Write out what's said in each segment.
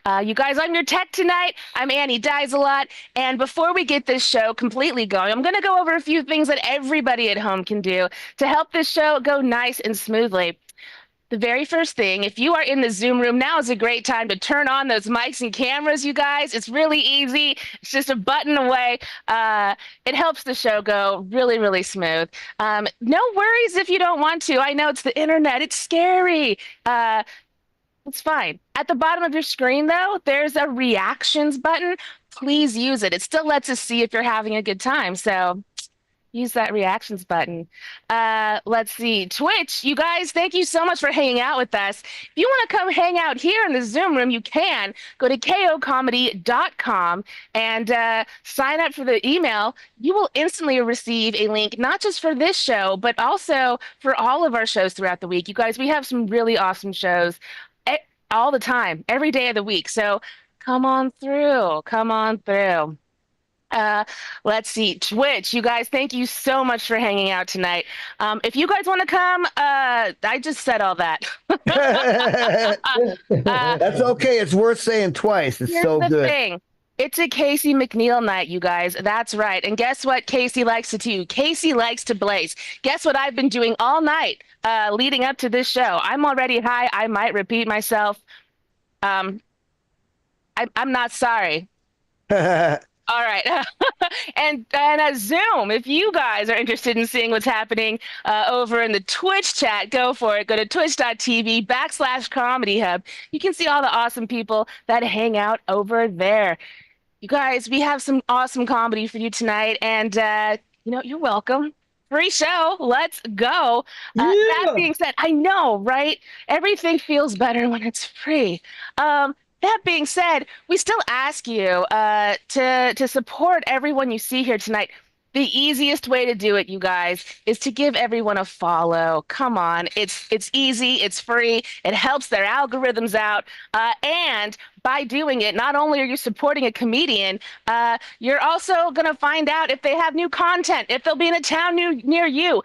You guys, I'm your tech tonight. I'm Annie Dies a lot. And before we get this show completely going, I'm going to go over a few things that everybody at home can do to help this show go nice and smoothly. The very first thing, if you are in the Zoom room, now is a great time to turn on those mics and cameras, you guys. It's really easy. It's just a button away. It helps the show go really, really smooth. No worries if you don't want to. I know it's the internet. It's scary. It's fine. At the bottom of your screen, though, there's a reactions button. Please use it. It still lets us see if you're having a good time. So use that reactions button. Let's see. Twitch, you guys, thank you so much for hanging out with us. If you want to come hang out here in the Zoom room, you can go to kocomedy.com and sign up for the email. You will instantly receive a link, not just for this show, but also for all of our shows throughout the week. You guys, we have some really awesome shows all the time, every day of the week. So come on through. Come on through. Let's see. Twitch, you guys, thank you so much for hanging out tonight. If you guys want to come, I just said all that. That's okay. It's worth saying twice. It's so good. Thing. It's a Casey McNeil night, you guys. That's right. And guess what Casey likes to do? Casey likes to blaze. Guess what I've been doing all night leading up to this show? I'm already high. I might repeat myself. I'm not sorry. All right. and Zoom, if you guys are interested in seeing what's happening over in the Twitch chat, go for it. Go to twitch.tv/Comedy Hub. You can see all the awesome people that hang out over there. You guys, we have some awesome comedy for you tonight. And, you're welcome. Free show. Let's go. That being said, I know, right? Everything feels better when it's free. That being said, we still ask you to support everyone you see here tonight. The easiest way to do it, you guys, is to give everyone a follow. Come on, it's easy, it's free, it helps their algorithms out, and by doing it, not only are you supporting a comedian, you're also going to find out if they have new content, if they'll be in a town near you.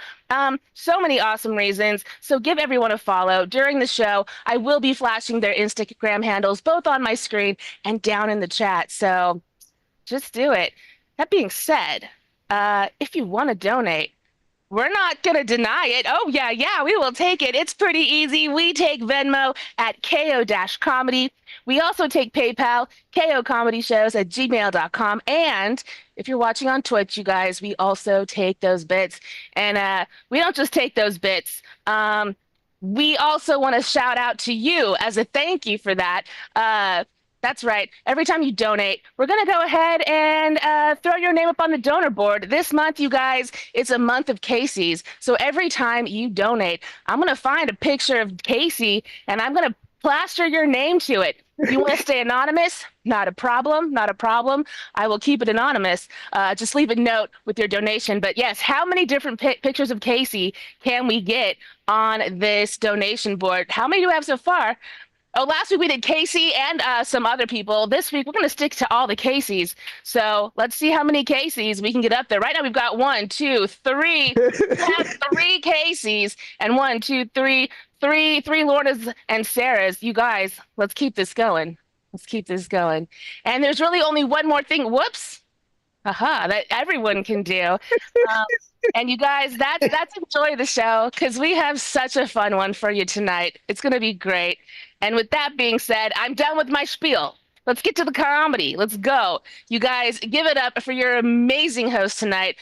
So many awesome reasons. So give everyone a follow. During the show, I will be flashing their Instagram handles, both on my screen and down in the chat. So just do it. That being said, if you want to donate, we're not going to deny it. Oh, yeah, we will take it. It's pretty easy. We take Venmo at ko-comedy. We also take PayPal, kocomedyshows@gmail.com. And if you're watching on Twitch, you guys, we also take those bits. And we don't just take those bits. We also want to shout out to you as a thank you for that. That's right. Every time you donate, we're going to go ahead and throw your name up on the donor board. This month, you guys, it's a month of Casey's. So every time you donate, I'm going to find a picture of Casey, and I'm going to plaster your name to it. If you want to stay anonymous, not a problem, not a problem. I will keep it anonymous. Just leave a note with your donation. But yes, how many different pictures of Casey can we get on this donation board? How many do we have so far? Oh, last week we did Casey and some other people. This week we're going to stick to all the Caseys. So let's see how many Caseys we can get up there. Right now we've got 1, 2, 3. We have 3 Caseys and 1, 2, 3, three Lornas and Sarahs. You guys, let's keep this going. Let's keep this going. And there's really only one more thing. Whoops. That everyone can do. And you guys, that's enjoy the show because we have such a fun one for you tonight. It's going to be great. And with that being said, I'm done with my spiel. Let's get to the comedy. Let's go. You guys, give it up for your amazing host tonight.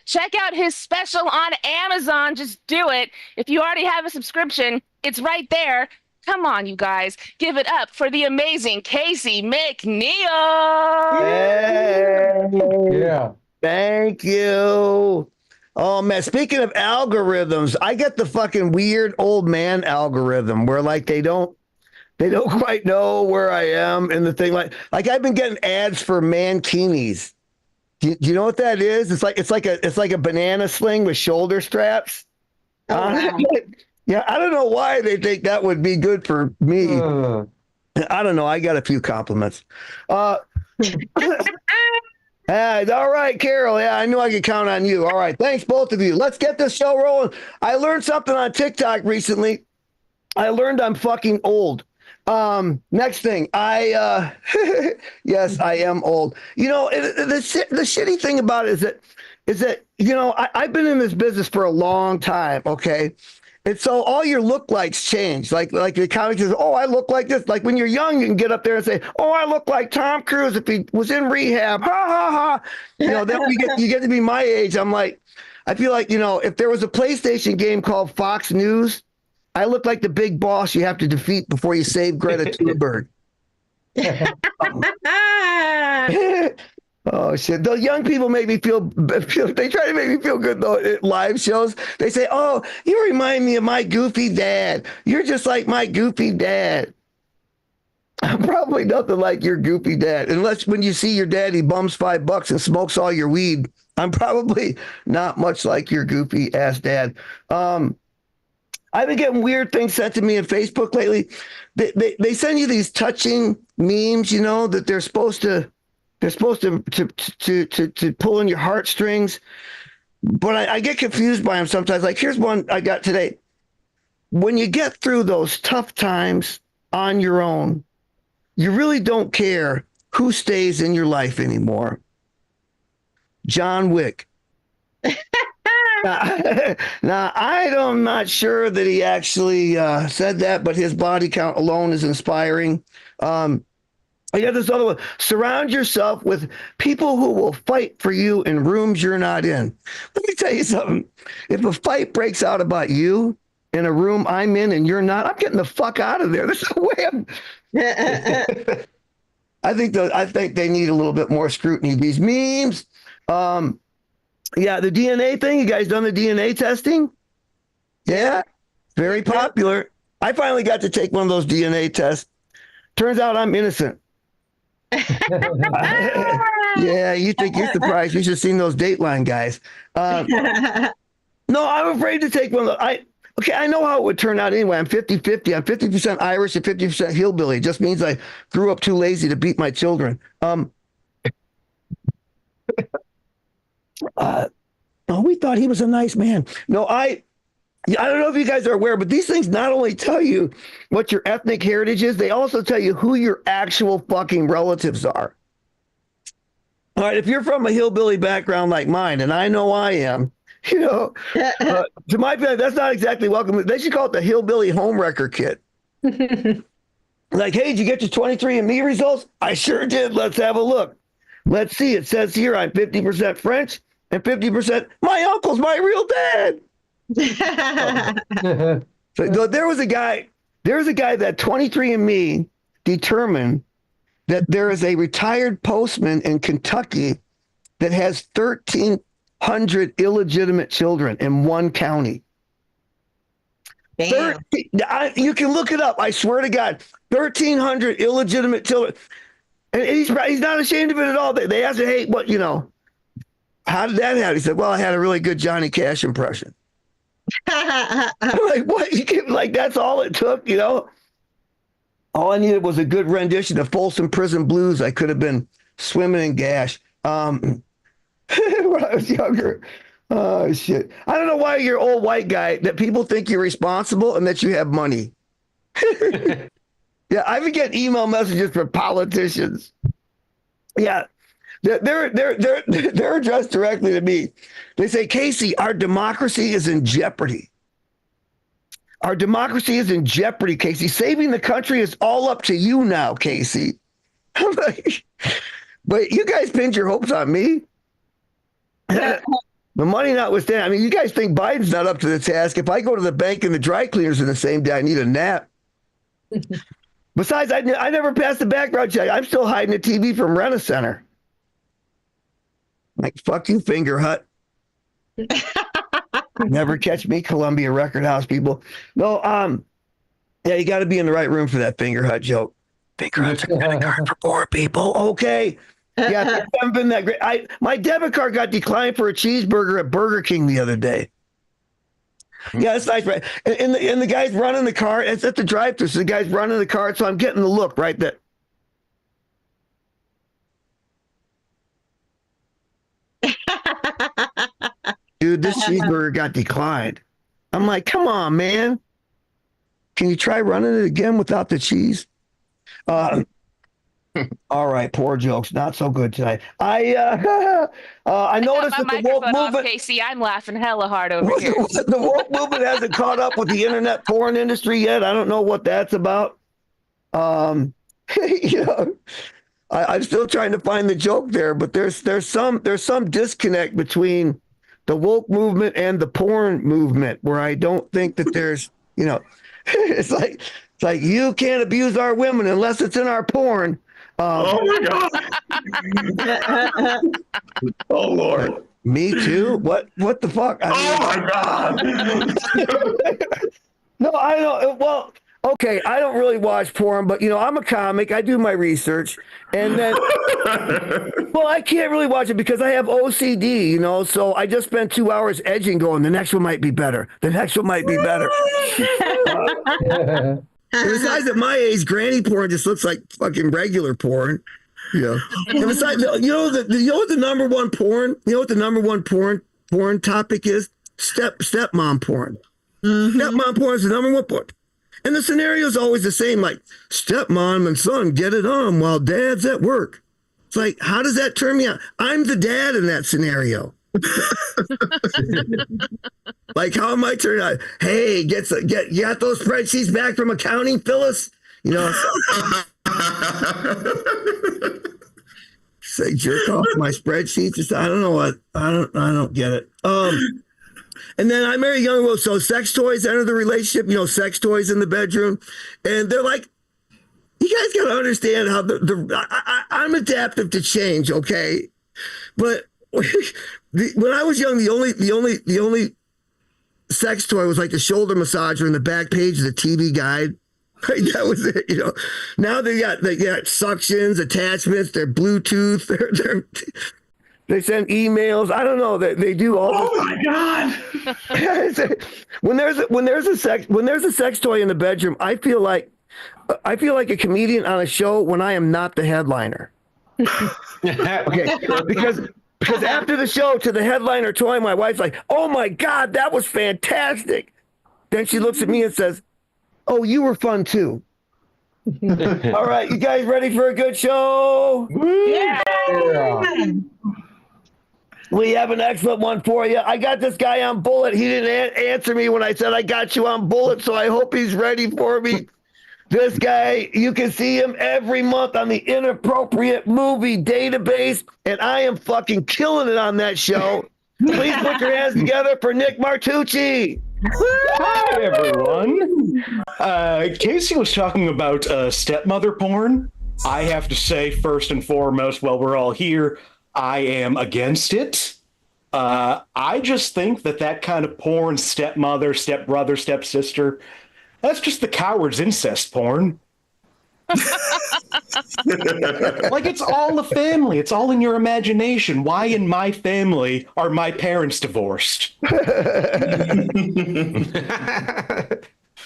Check out his special on Amazon. Just do it. If you already have a subscription, it's right there. Come on, you guys. Give it up for the amazing Casey McNeil. Yeah. Thank you. Oh, man. Speaking of algorithms, I get the fucking weird old man algorithm where, like, they don't quite know where I am in the thing. Like I've been getting ads for mankinis. Do you know what that is? It's like a banana sling with shoulder straps. Oh, wow. Yeah, I don't know why they think that would be good for me. I don't know. I got a few compliments. All right, Carol. Yeah, I knew I could count on you. All right. Thanks, both of you. Let's get this show rolling. I learned something on TikTok recently. I learned I'm fucking old. Next thing, yes, I am old. You know, the shitty thing about it is that you know I've been in this business for a long time. Okay, and so all your look likes change. Like the comic says, oh, I look like this. Like when you're young, you can get up there and say, oh, I look like Tom Cruise if he was in rehab. Ha ha ha. You know, then you get to be my age. I'm like, I feel like, you know, if there was a PlayStation game called Fox News, I look like the big boss you have to defeat before you save Greta Thunberg. Oh shit! The young people make me feel. They try to make me feel good though at live shows. They say, "Oh, you remind me of my goofy dad. You're just like my goofy dad." I'm probably nothing like your goofy dad, unless when you see your dad, he bums $5 and smokes all your weed. I'm probably not much like your goofy ass dad. I've been getting weird things sent to me on Facebook lately. They send you these touching memes, you know, that they're supposed to pull in your heartstrings. But I get confused by them sometimes. Like here's one I got today. When you get through those tough times on your own, you really don't care who stays in your life anymore. John Wick. Now, I'm not sure that he actually said that, but his body count alone is inspiring. I got this other one. Surround yourself with people who will fight for you in rooms you're not in. Let me tell you something. If a fight breaks out about you in a room I'm in and you're not, I'm getting the fuck out of there. There's no way I'm. I think they need a little bit more scrutiny. These memes. Yeah, the DNA thing. You guys done the DNA testing? Yeah, very popular. I finally got to take one of those DNA tests. Turns out I'm innocent. Yeah, you think you're surprised. You should have seen those Dateline guys. No, I'm afraid to take one of those. I know how it would turn out anyway. I'm 50-50. I'm 50% Irish and 50% hillbilly. It just means I grew up too lazy to beat my children. We thought he was a nice man. No, I don't know if you guys are aware, but these things not only tell you what your ethnic heritage is, they also tell you who your actual fucking relatives are. All right, if you're from a hillbilly background like mine, and I know I am, you know, to my opinion, that's not exactly welcome. They should call it the hillbilly homewrecker kit. Like, hey, did you get your 23andMe results? I sure did. Let's have a look. Let's see. It says here I'm 50% French and 50%. My uncle's my real dad. So there was a guy that 23andMe determined that there is a retired postman in Kentucky that has 1,300 illegitimate children in one county. Damn. You can look it up. I swear to God, 1,300 illegitimate children. And he's not ashamed of it at all. They asked him, hey, what, you know, how did that happen? He said, well, I had a really good Johnny Cash impression. I'm like, what? Like, that's all it took, you know? All I needed was a good rendition of Folsom Prison Blues. I could have been swimming in gash. When I was younger. Oh, shit. I don't know why you're an old white guy that people think you're responsible and that you have money. Yeah, I've been getting email messages from politicians. Yeah, they're addressed directly to me. They say, Casey, our democracy is in jeopardy. Our democracy is in jeopardy, Casey. Saving the country is all up to you now, Casey. I'm like, but you guys pinned your hopes on me. The money notwithstanding, I mean, you guys think Biden's not up to the task. If I go to the bank and the dry cleaners in the same day, I need a nap. Besides, I never passed the background check. I'm still hiding a TV from Rent-A-Center. Like, fuck you, Finger Hut. Never catch me, Columbia Record House people. No, yeah, you got to be in the right room for that Finger Hut joke. Finger Hut's a credit card for poor people. Okay. Yeah, I haven't been that great. My debit card got declined for a cheeseburger at Burger King the other day. Yeah, it's nice, right? And the guy's running the car. It's at the drive-thru, so the guy's running the car, so I'm getting the look right there. Dude, this cheeseburger got declined. I'm like, come on, man. Can you try running it again without the cheese? All right, poor jokes, not so good tonight. I noticed my that the woke microphone off, movement, Casey. I'm laughing hella hard over here. the woke movement hasn't caught up with the internet porn industry yet. I don't know what that's about. You know, I'm still trying to find the joke there, but there's some disconnect between the woke movement and the porn movement where I don't think that there's, you know, it's like you can't abuse our women unless it's in our porn. Oh my God. Oh Lord. Me too. What the fuck? Oh my God. No, I don't. Well, okay, I don't really watch porn, but I'm a comic. I do my research, and then, well, I can't really watch it because I have OCD. So I just spend 2 hours edging, going, the next one might be better. The next one might be better. Besides, at my age, granny porn just looks like fucking regular porn. Yeah. And besides, what the number one porn? You know what the number one porn topic is? Stepmom porn. Mm-hmm. Stepmom porn is the number one porn. And the scenario is always the same, like stepmom and son get it on while dad's at work. It's like, how does that turn me on? I'm the dad in that scenario. Like, how am I turning on? Hey, you got those spreadsheets back from accounting, Phyllis? Say jerk off my spreadsheets. I don't know what. I don't get it. And then I married a young girl, so sex toys enter the relationship. Sex toys in the bedroom, and they're like, you guys got to understand how I'm adaptive to change, okay? But when I was young, the only sex toy was like the shoulder massager in the back page of the TV guide. Right, that was it. Now they got suctions, attachments. They're Bluetooth. They send emails. I don't know. They do all. Oh my God! when there's a sex toy in the bedroom, I feel like a comedian on a show when I am not the headliner. Okay, because after the show, to the headliner toy, my wife's like, "Oh my God, that was fantastic." Then she looks at me and says, "Oh, you were fun too." All right, you guys ready for a good show? Yeah. We have an excellent one for you. I got this guy on bullet. He didn't answer me when I said I got you on bullet, so I hope he's ready for me. This guy, you can see him every month on the Inappropriate Movie Database, and I am fucking killing it on that show. Please put your hands together for Nick Martucci. Hi, everyone. Casey was talking about stepmother porn. I have to say, first and foremost, while we're all here, I am against it. I just think that kind of porn, stepmother, stepbrother, stepsister, that's just the coward's incest porn. Like, it's all a family. It's all in your imagination. Why in my family are my parents divorced?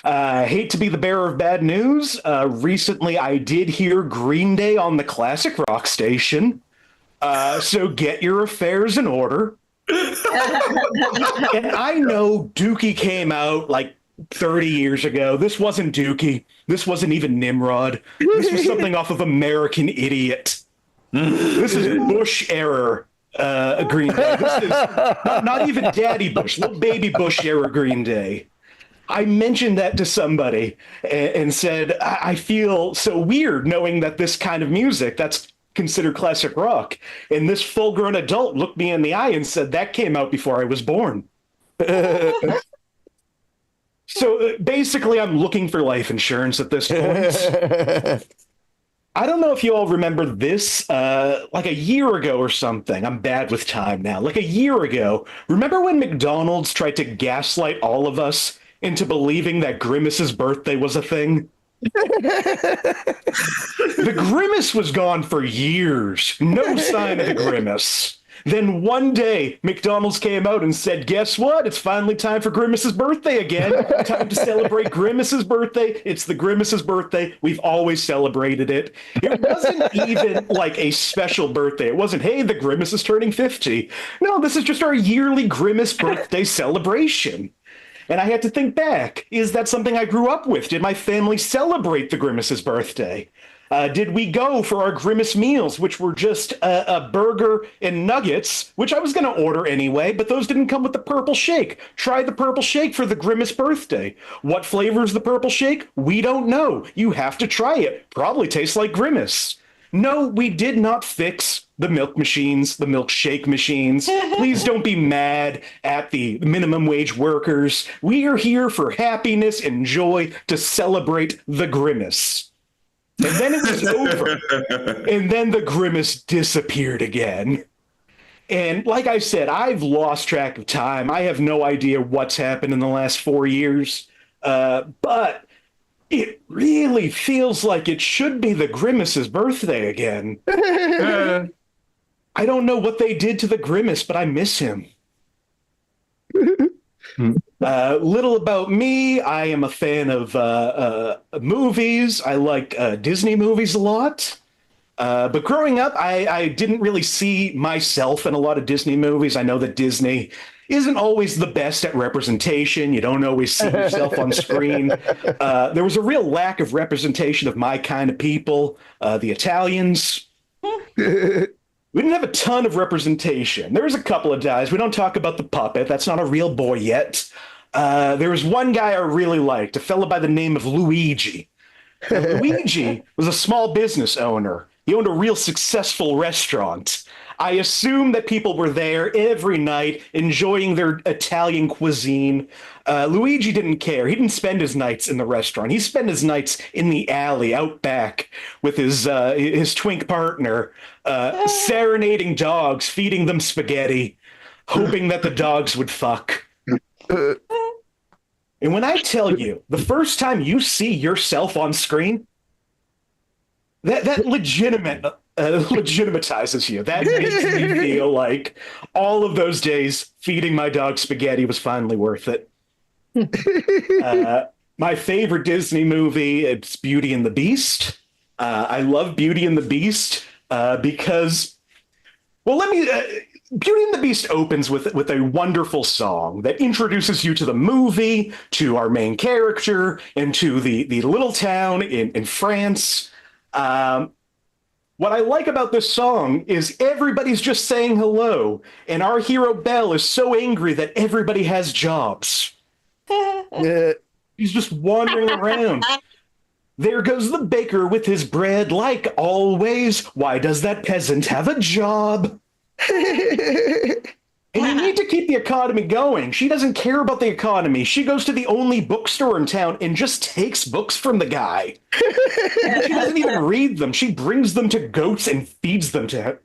Hate to be the bearer of bad news. Recently, I did hear Green Day on the classic rock station. So get your affairs in order. And I know Dookie came out like 30 years ago. This wasn't Dookie. This wasn't even Nimrod. This was something off of American Idiot. This is Bush era Green Day. This is not even Daddy Bush, little baby Bush era Green Day. I mentioned that to somebody and said, I feel so weird knowing that this kind of music, that's considered classic rock. And this full-grown adult looked me in the eye and said, that came out before I was born. So basically, I'm looking for life insurance at this point. I don't know if you all remember this, like a year ago or something. I'm bad with time now. Like a year ago, remember when McDonald's tried to gaslight all of us into believing that Grimace's birthday was a thing? The Grimace was gone for years. No sign of the Grimace. Then one day, McDonald's came out and said, guess what? It's finally time for Grimace's birthday again. Time to celebrate Grimace's birthday. It's the Grimace's birthday. We've always celebrated it. It wasn't even like a special birthday. It wasn't, hey, the Grimace is turning 50. No, this is just our yearly Grimace birthday celebration. And I had to think back, is that something I grew up with? Did my family celebrate the Grimace's birthday? Did we go for our Grimace meals, which were just a burger and nuggets, which I was going to order anyway, but those didn't come with the purple shake. Try the purple shake for the Grimace birthday. What flavor is the purple shake? We don't know. You have to try it. Probably tastes like Grimace. No, we did not fix the milk machines, the milkshake machines. Please don't be mad at the minimum wage workers. We are here for happiness and joy to celebrate the Grimace. And then it was over. And then the Grimace disappeared again. And like I said, I've lost track of time. I have no idea what's happened in the last 4 years. But it really feels like it should be the Grimace's birthday again. I don't know what they did to the Grimace, but I miss him. Little about me. I am a fan of movies. I like Disney movies a lot. But growing up, I didn't really see myself in a lot of Disney movies. I know that Disney isn't always the best at representation. You don't always see yourself on screen. There was a real lack of representation of my kind of people, the Italians. We didn't have a ton of representation. There was a couple of guys. We don't talk about the puppet. That's not a real boy yet. There was one guy I really liked, a fellow by the name of Luigi. Now, Luigi was a small business owner. He owned a real successful restaurant. I assume that people were there every night enjoying their Italian cuisine. Luigi didn't care. He didn't spend his nights in the restaurant. He spent his nights in the alley out back with his twink partner, serenading dogs, feeding them spaghetti, hoping that the dogs would fuck. And when I tell you, the first time you see yourself on screen, that legitimatizes you. That makes me feel like all of those days feeding my dog spaghetti was finally worth it. My favorite Disney movie, it's Beauty and the Beast. I love Beauty and the Beast because, well, Beauty and the Beast opens with a wonderful song that introduces you to the movie, to our main character, and to the little town in France. What I like about this song is everybody's just saying hello, and our hero Belle is so angry that everybody has jobs. He's just wandering around. There goes the baker with his bread, like always. Why does that peasant have a job? And you need to keep the economy going. She doesn't care about the economy. She goes to the only bookstore in town and just takes books from the guy. She doesn't even read them. She brings them to goats and feeds them to him.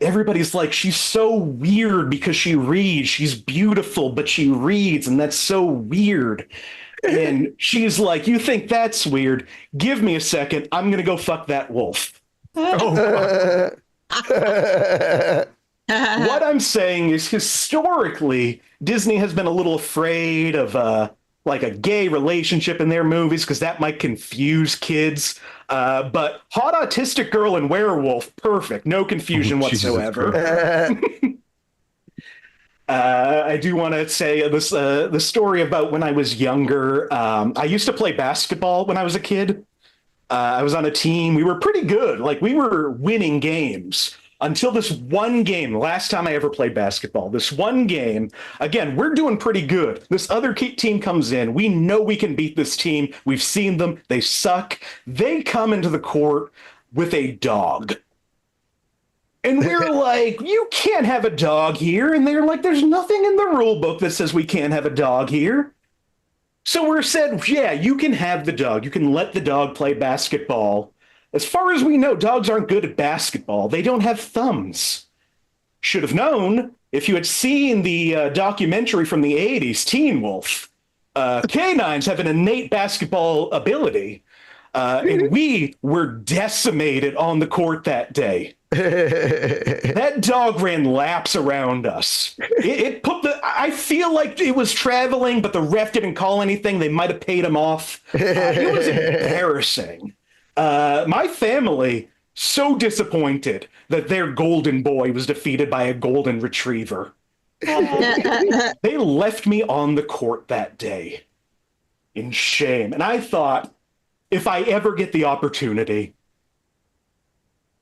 Everybody's like, she's so weird because she reads. She's beautiful, but she reads, and that's so weird. And she's like, you think that's weird? Give me a second. I'm going to go fuck that wolf. Oh, what I'm saying is historically, Disney has been a little afraid of like a gay relationship in their movies because that might confuse kids. But hot autistic girl and werewolf, perfect. No confusion whatsoever. I do want to say this the story about when I was younger. I used to play basketball when I was a kid. I was on a team. We were pretty good. Like, we were winning games until this one game. Last time I ever played basketball, this one game, again, we're doing pretty good. This other team comes in. We know we can beat this team. We've seen them. They suck. They come into the court with a dog. And we're like, you can't have a dog here. And they're like, there's nothing in the rule book that says we can't have a dog here. So we're said, yeah, you can have the dog. You can let the dog play basketball. As far as we know, dogs aren't good at basketball. They don't have thumbs. Should have known if you had seen the documentary from the 80s, Teen Wolf. Canines have an innate basketball ability. And we were decimated on the court that day. That dog ran laps around us. It put I feel like it was traveling, but the ref didn't call anything. They might have paid him off. It was embarrassing. My family, so disappointed that their golden boy was defeated by a golden retriever. They left me on the court that day in shame. And I thought, if I ever get the opportunity,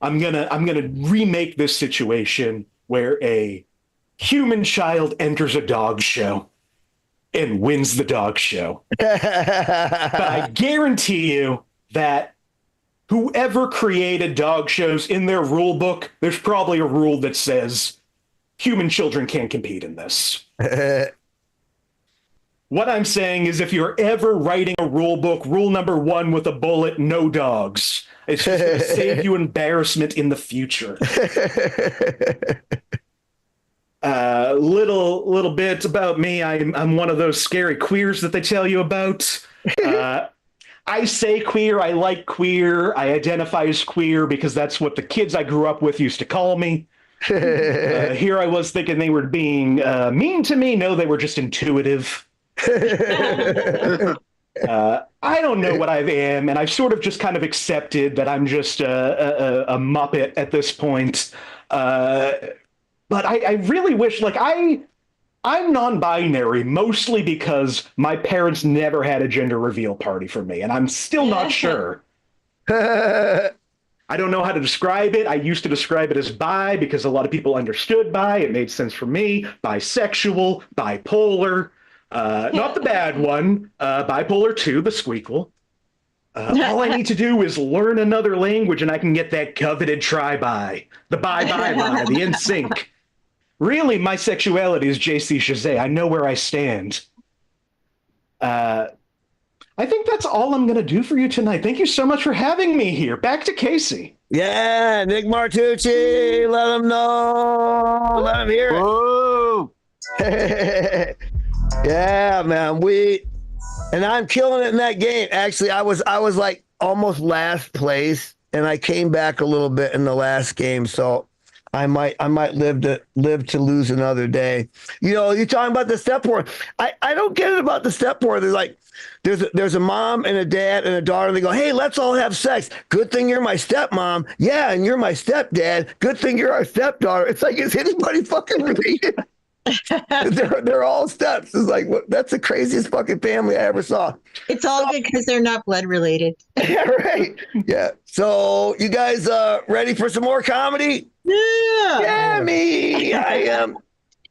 I'm gonna remake this situation where a human child enters a dog show and wins the dog show. But I guarantee you that whoever created dog shows, in their rule book, there's probably a rule that says human children can't compete in this. What I'm saying is, if you're ever writing a rule book, rule number 1 with a bullet, no dogs. It's just going to save you embarrassment in the future. Little bit about me. I'm one of those scary queers that they tell you about. I say queer. I like queer. I identify as queer because that's what the kids I grew up with used to call me. Here I was thinking they were being mean to me. No, they were just intuitive. I don't know what I am, and I've sort of just kind of accepted that I'm just a Muppet at this point. But I really wish, like, I'm non-binary mostly because my parents never had a gender reveal party for me, and I'm still not sure. I don't know how to describe it. I used to describe it as bi because a lot of people understood bi. It made sense for me. Bisexual, bipolar. Not the bad one, bipolar 2, the squeakle. All I need to do is learn another language and I can get that coveted tri-bi, the bi-bi-bi, the NSYNC. Really, my sexuality is JC Chazé. I know where I stand. I think that's all I'm going to do for you tonight. Thank you so much for having me here. Back to Casey. Yeah, Nick Martucci, let him know. Let him hear it. Whoa. Yeah, man. And I'm killing it in that game. Actually, I was like almost last place, and I came back a little bit in the last game. So I might live to lose another day. You know, you're talking about the step war. I don't get it about the step war. There's like there's a mom and a dad and a daughter. And they go, hey, let's all have sex. Good thing you're my stepmom. Yeah, and you're my stepdad. Good thing you're our stepdaughter. It's like, is anybody fucking related? they're all steps. It's like, that's the craziest fucking family I ever saw. It's all good because they're not blood related. Yeah, right. Yeah. So you guys ready for some more comedy? Yeah, me. I am.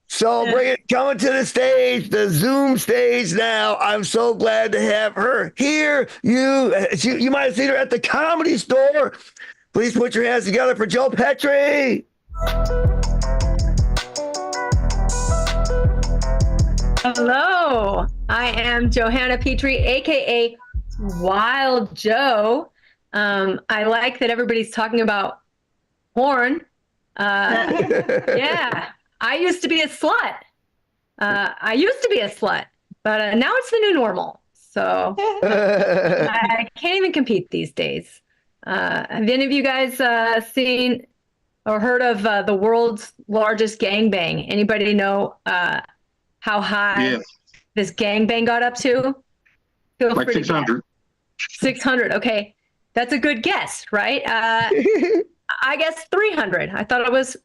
So bring it coming to the stage, the Zoom stage now. I'm so glad to have her here. You might have seen her at the Comedy Store. Please put your hands together for Joe Petrie. Hello, I am Johanna Petrie, aka Wild Joe. I like that everybody's talking about porn. Yeah, I used to be a slut. But now it's the new normal. So I can't even compete these days. Have any of you guys seen or heard of the world's largest gangbang? Anybody know how high this gangbang got up to? Feel Like free 600. 600. Okay. That's a good guess, right? I guess 300. I thought it was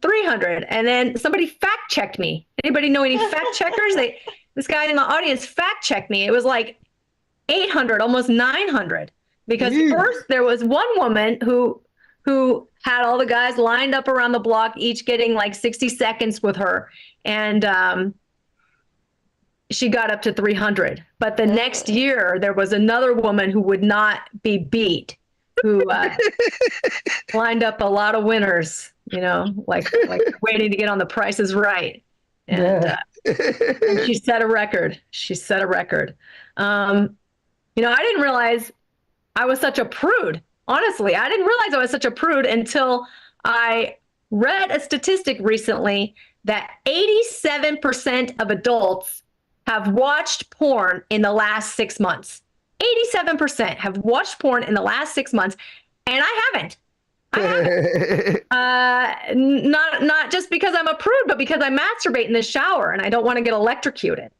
300. And then somebody fact checked me. Anybody know any fact checkers? This guy in the audience fact checked me. It was like 800, almost 900. Because first there was one woman who had all the guys lined up around the block, each getting like 60 seconds with her. And she got up to 300. But the next year, there was another woman who would not be beat, who lined up a lot of winners, you know, like waiting to get on The Price is Right. And, and she set a record. You know, I didn't realize I was such a prude. Honestly, I didn't realize I was such a prude until I read a statistic recently that 87% of adults have watched porn in the last 6 months. 87% have watched porn in the last 6 months, and I haven't. Not just because I'm a prude, but because I masturbate in the shower and I don't want to get electrocuted.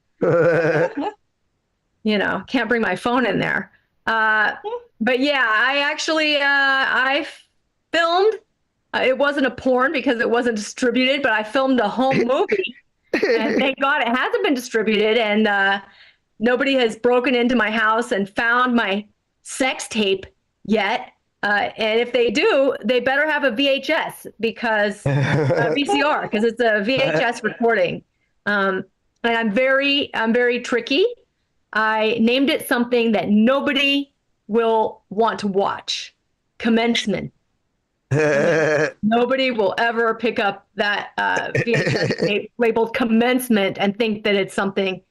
You know, can't bring my phone in there. But yeah, I actually I filmed. It wasn't a porn because it wasn't distributed, but I filmed a home movie. And thank God it hasn't been distributed, and nobody has broken into my house and found my sex tape yet. And if they do, they better have a VHS because VCR, because it's a VHS recording. And I'm very tricky. I named it something that nobody will want to watch. Commencement. Nobody will ever pick up that VHS tape labeled commencement and think that it's something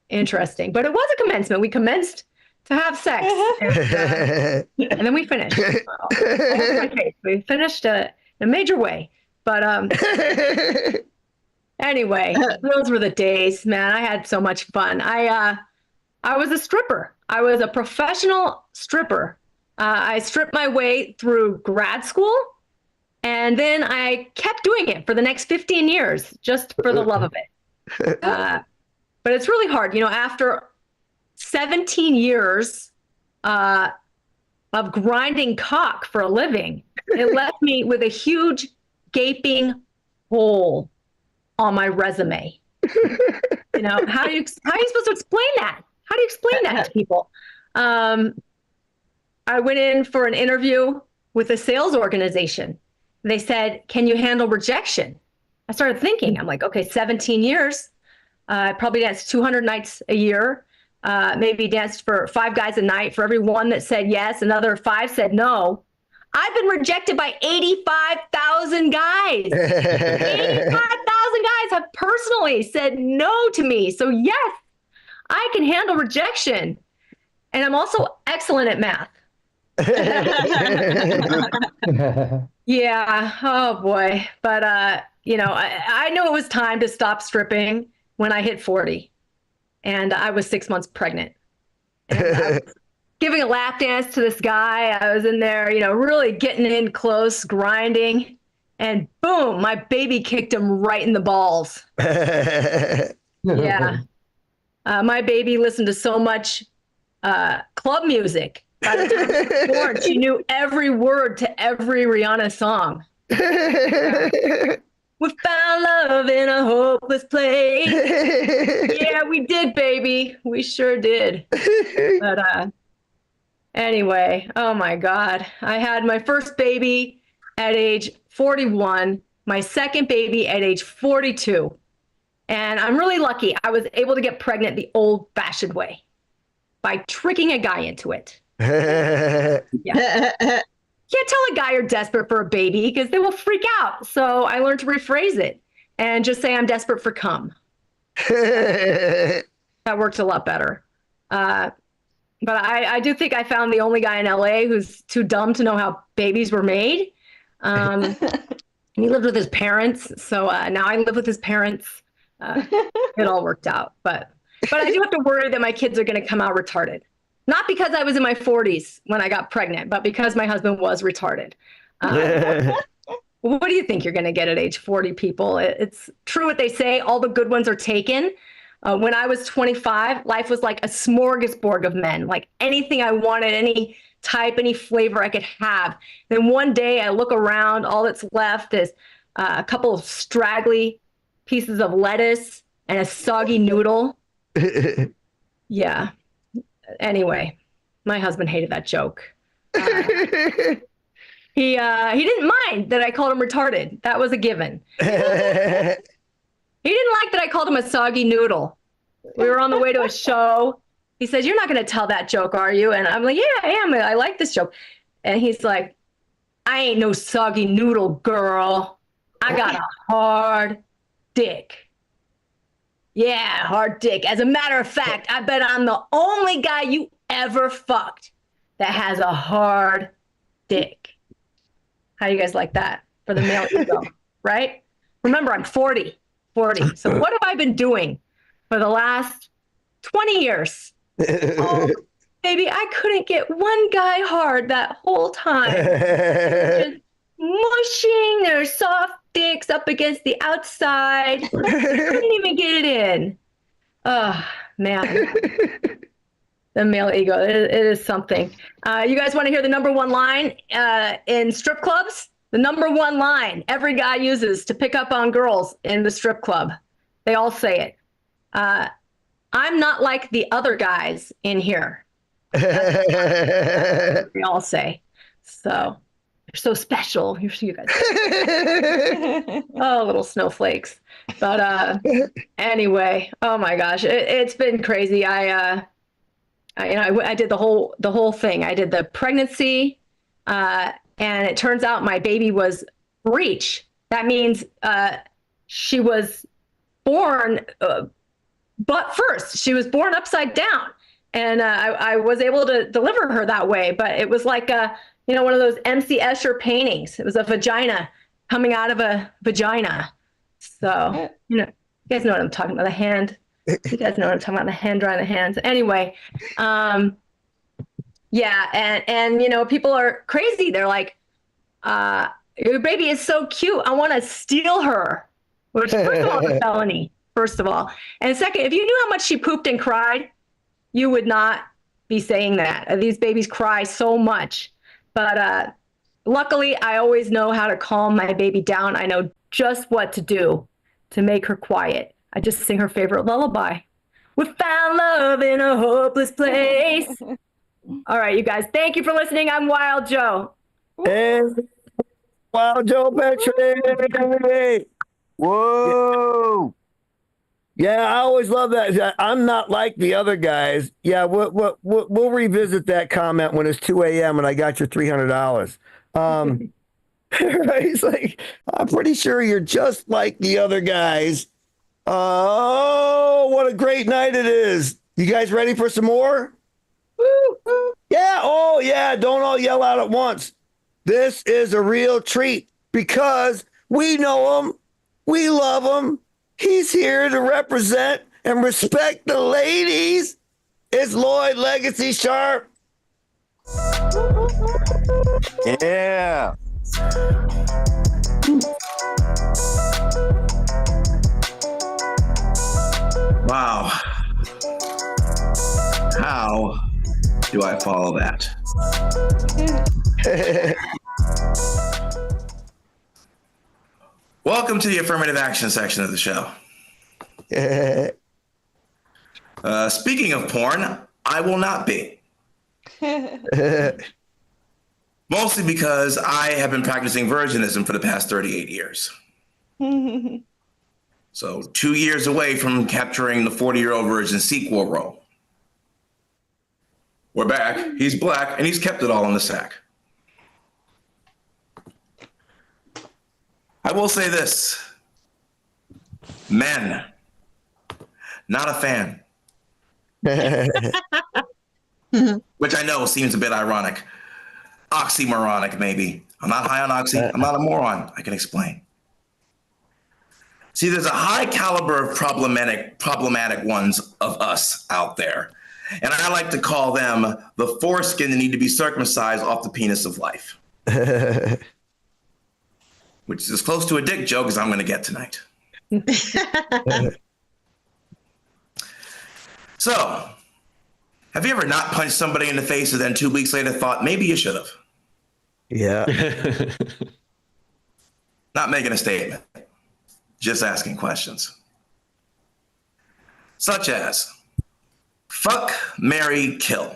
interesting. But it was a commencement. We commenced to have sex. And then we finished. We finished in a major way. But anyway, those were the days, man. I had so much fun. I was a stripper. I was a professional stripper. I stripped my way through grad school, and then I kept doing it for the next 15 years, just for the love of it. But it's really hard. You know, after 17 years of grinding cock for a living, it left me with a huge gaping hole on my resume. You know, how are you supposed to explain that? How do you explain that to people? I went in for an interview with a sales organization. They said, "Can you handle rejection?" I started thinking, I'm like, okay, 17 years. I probably danced 200 nights a year. Maybe danced for 5 guys a night. For every one that said yes, another 5 said no. I've been rejected by 85,000 guys. 85,000 guys have personally said no to me. So yes, I can handle rejection. And I'm also excellent at math. Yeah. Oh boy. But, you know, I knew it was time to stop stripping when I hit 40 and I was 6 months pregnant. And I was giving a lap dance to this guy. I was in there, you know, really getting in close, grinding, and boom, my baby kicked him right in the balls. Yeah. My baby listened to so much club music. By the time she was born, she knew every word to every Rihanna song. Yeah. We found love in a hopeless place. Yeah, we did, baby. We sure did. But anyway, oh my God. I had my first baby at age 41, my second baby at age 42. And I'm really lucky. I was able to get pregnant the old-fashioned way by tricking a guy into it. Yeah. Can't tell a guy you're desperate for a baby because they will freak out. So I learned to rephrase it and just say I'm desperate for cum. That works a lot better. But I do think I found the only guy in LA who's too dumb to know how babies were made. He lived with his parents. So now I live with his parents. It all worked out. But I do have to worry that my kids are going to come out retarded. Not because I was in my 40s when I got pregnant, but because my husband was retarded. What do you think you're going to get at age 40, people? It's true what they say. All the good ones are taken. When I was 25, life was like a smorgasbord of men, like anything I wanted, any type, any flavor I could have. Then one day I look around, all that's left is a couple of straggly pieces of lettuce and a soggy noodle. Yeah. Anyway, my husband hated that joke. He didn't mind that I called him retarded. That was a given. He didn't like that I called him a soggy noodle. We were on the way to a show. He says, "You're not going to tell that joke, are you?" And I'm like, "Yeah, I am. I like this joke." And he's like, "I ain't no soggy noodle, girl. I got a hard dick." Yeah, hard dick. As a matter of fact, I bet I'm the only guy you ever fucked that has a hard dick. How do you guys like that for the male ego, right? Remember, I'm 40. So what have I been doing for the last 20 years? Oh, baby, I couldn't get one guy hard that whole time. Just mushing their soft dicks up against the outside. Couldn't even get it in. Oh, man. The male ego, it is something. You guys want to hear the number one line in strip clubs? The number one line every guy uses to pick up on girls in the strip club. They all say it. I'm not like the other guys in here. We all say. So you're so special. You guys. Oh, little snowflakes. But anyway, oh my gosh, it's been crazy. I did the whole thing. I did the pregnancy, and it turns out my baby was breech. That means she was born butt first. She was born upside down, and I was able to deliver her that way. But it was like one of those MC Escher paintings. It was a vagina coming out of a vagina. So you guys know what I'm talking about. The hand. You guys know what I'm talking about. The hand drying the hands. Anyway, yeah, and people are crazy. They're like, your baby is so cute. I want to steal her. Which, first of all, is a felony, first of all. And second, if you knew how much she pooped and cried, you would not be saying that. These babies cry so much. But luckily, I always know how to calm my baby down. I know just what to do to make her quiet. I just sing her favorite lullaby. We found love in a hopeless place. All right, you guys, thank you for listening. I'm Wild Joe. And Wild Joe Petrie. Whoa. Yeah, I always love that. I'm not like the other guys. Yeah, we'll revisit that comment when it's 2 a.m. and I got your $300. He's like, I'm pretty sure you're just like the other guys. Oh, what a great night it is. You guys ready for some more? Woo. Yeah. Oh, yeah. Don't all yell out at once. This is a real treat because we know him. We love him. He's here to represent and respect the ladies. It's Lloyd Legacy Sharp. Yeah. Wow. How do I follow that? Welcome to the affirmative action section of the show. Speaking of porn, I will not be. Mostly because I have been practicing virginism for the past 38 years. So 2 years away from capturing the 40-year-old virgin sequel role. We're back. He's black, and he's kept it all in the sack. I will say this. Men. Not a fan. Which I know seems a bit ironic. Oxymoronic, maybe. I'm not high on oxy. I'm not a moron. I can explain. See, there's a high caliber of problematic ones of us out there. And I like to call them the foreskin that need to be circumcised off the penis of life. Which is as close to a dick joke as I'm going to get tonight. So, have you ever not punched somebody in the face and then 2 weeks later thought, maybe you should have? Yeah. Not making a statement, just asking questions. Such as, fuck, marry, kill.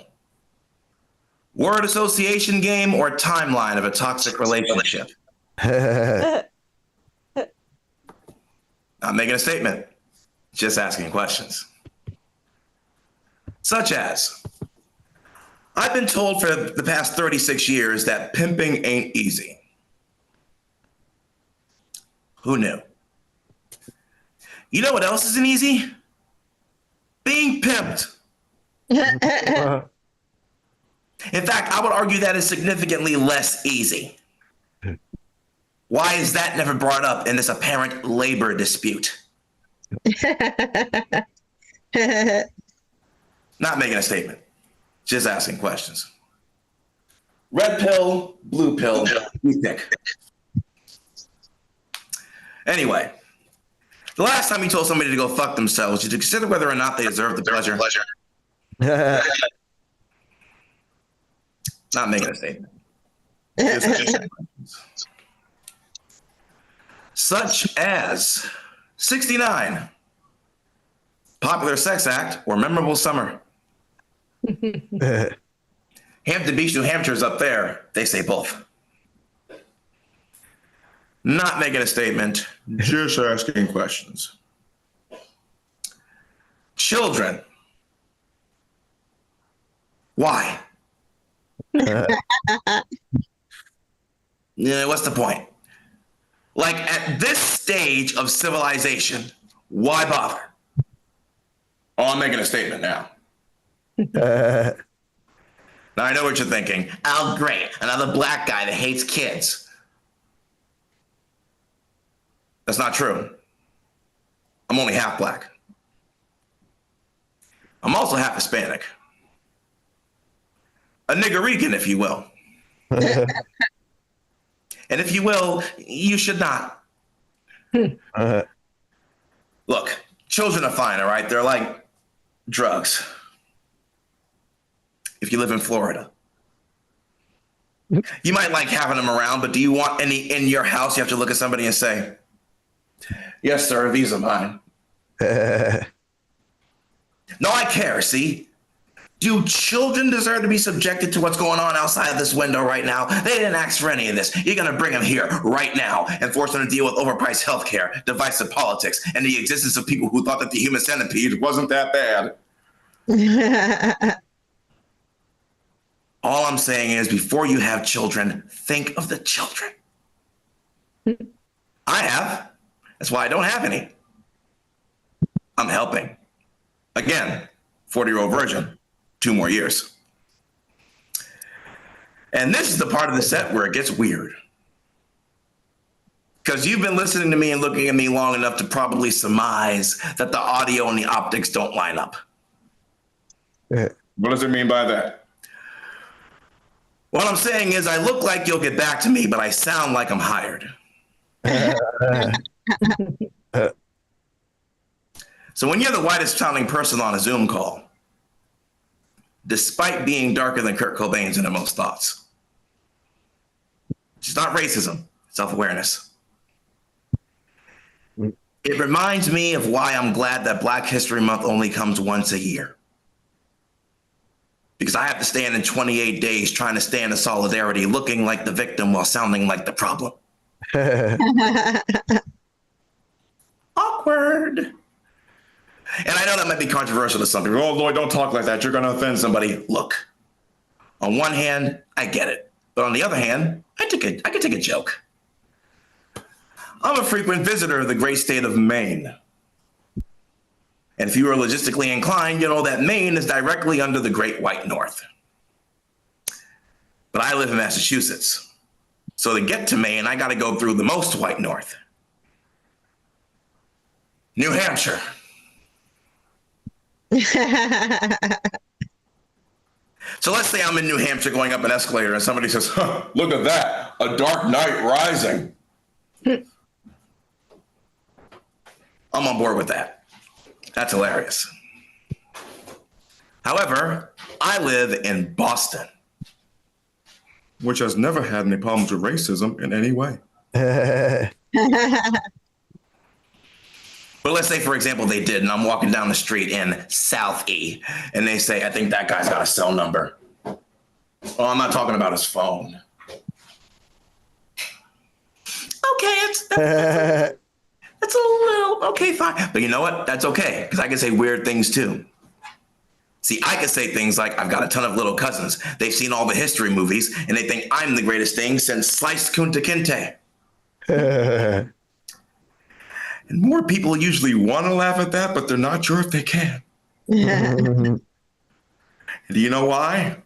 Word association game or timeline of a toxic relationship? Not making a statement, just asking questions. Such as, I've been told for the past 36 years that pimping ain't easy. Who knew? You know what else isn't easy? Being pimped. In fact, I would argue that is significantly less easy. Why is that never brought up in this apparent labor dispute? Not making a statement, just asking questions. Red pill, blue pill, you pick. Anyway, the last time you told somebody to go fuck themselves, did you consider whether or not they deserve the pleasure? Not making a statement. Such as 69, popular sex act or memorable summer. Hampton Beach, New Hampshire is up there. They say both. Not making a statement, just asking questions. Children. Why? Yeah, what's the point? Like, at this stage of civilization, why bother? Oh, I'm making a statement now. Now, I know what you're thinking. Oh, great. Another black guy that hates kids. That's not true. I'm only half black. I'm also half Hispanic. A niggerican, if you will. And if you will, you should not. Look, children are fine, all right? They're like drugs. If you live in Florida. You might like having them around, but do you want any in your house? You have to look at somebody and say, yes, sir, these are mine. No, I care, see? Do children deserve to be subjected to what's going on outside of this window right now? They didn't ask for any of this. You're going to bring them here right now and force them to deal with overpriced healthcare, divisive politics, and the existence of people who thought that the human centipede wasn't that bad. All I'm saying is, before you have children, think of the children. I have. That's why I don't have any. I'm helping. Again, 40-year-old virgin, 2 more years. And this is the part of the set where it gets weird. Because you've been listening to me and looking at me long enough to probably surmise that the audio and the optics don't line up. What does it mean by that? What I'm saying is, I look like you'll get back to me, but I sound like I'm hired. So when you're the whitest sounding person on a Zoom call, despite being darker than Kurt Cobain's innermost thoughts, it's not racism, self-awareness. It reminds me of why I'm glad that Black History Month only comes once a year. Because I have to stand in 28 days trying to stand in solidarity, looking like the victim while sounding like the problem. Awkward. And I know that might be controversial to some people. Oh, Lloyd, don't talk like that. You're going to offend somebody. Look, on one hand, I get it. But on the other hand, I could take a joke. I'm a frequent visitor of the great state of Maine. And if you are logistically inclined, you know that Maine is directly under the Great White North. But I live in Massachusetts. So to get to Maine, I got to go through the most white North. New Hampshire. So let's say I'm in New Hampshire going up an escalator and somebody says, huh, look at that, a dark night rising. I'm on board with that. That's hilarious. However, I live in Boston, which has never had any problems with racism in any way. But let's say, for example, they did, and I'm walking down the street in South E, and they say, I think that guy's got a cell number. Oh, I'm not talking about his phone. Okay, it's a little, okay, fine. But you know what? That's okay, because I can say weird things too. See, I can say things like, I've got a ton of little cousins. They've seen all the history movies, and they think I'm the greatest thing since sliced Kunta Kinte. And more people usually want to laugh at that, but they're not sure if they can. Do you know why?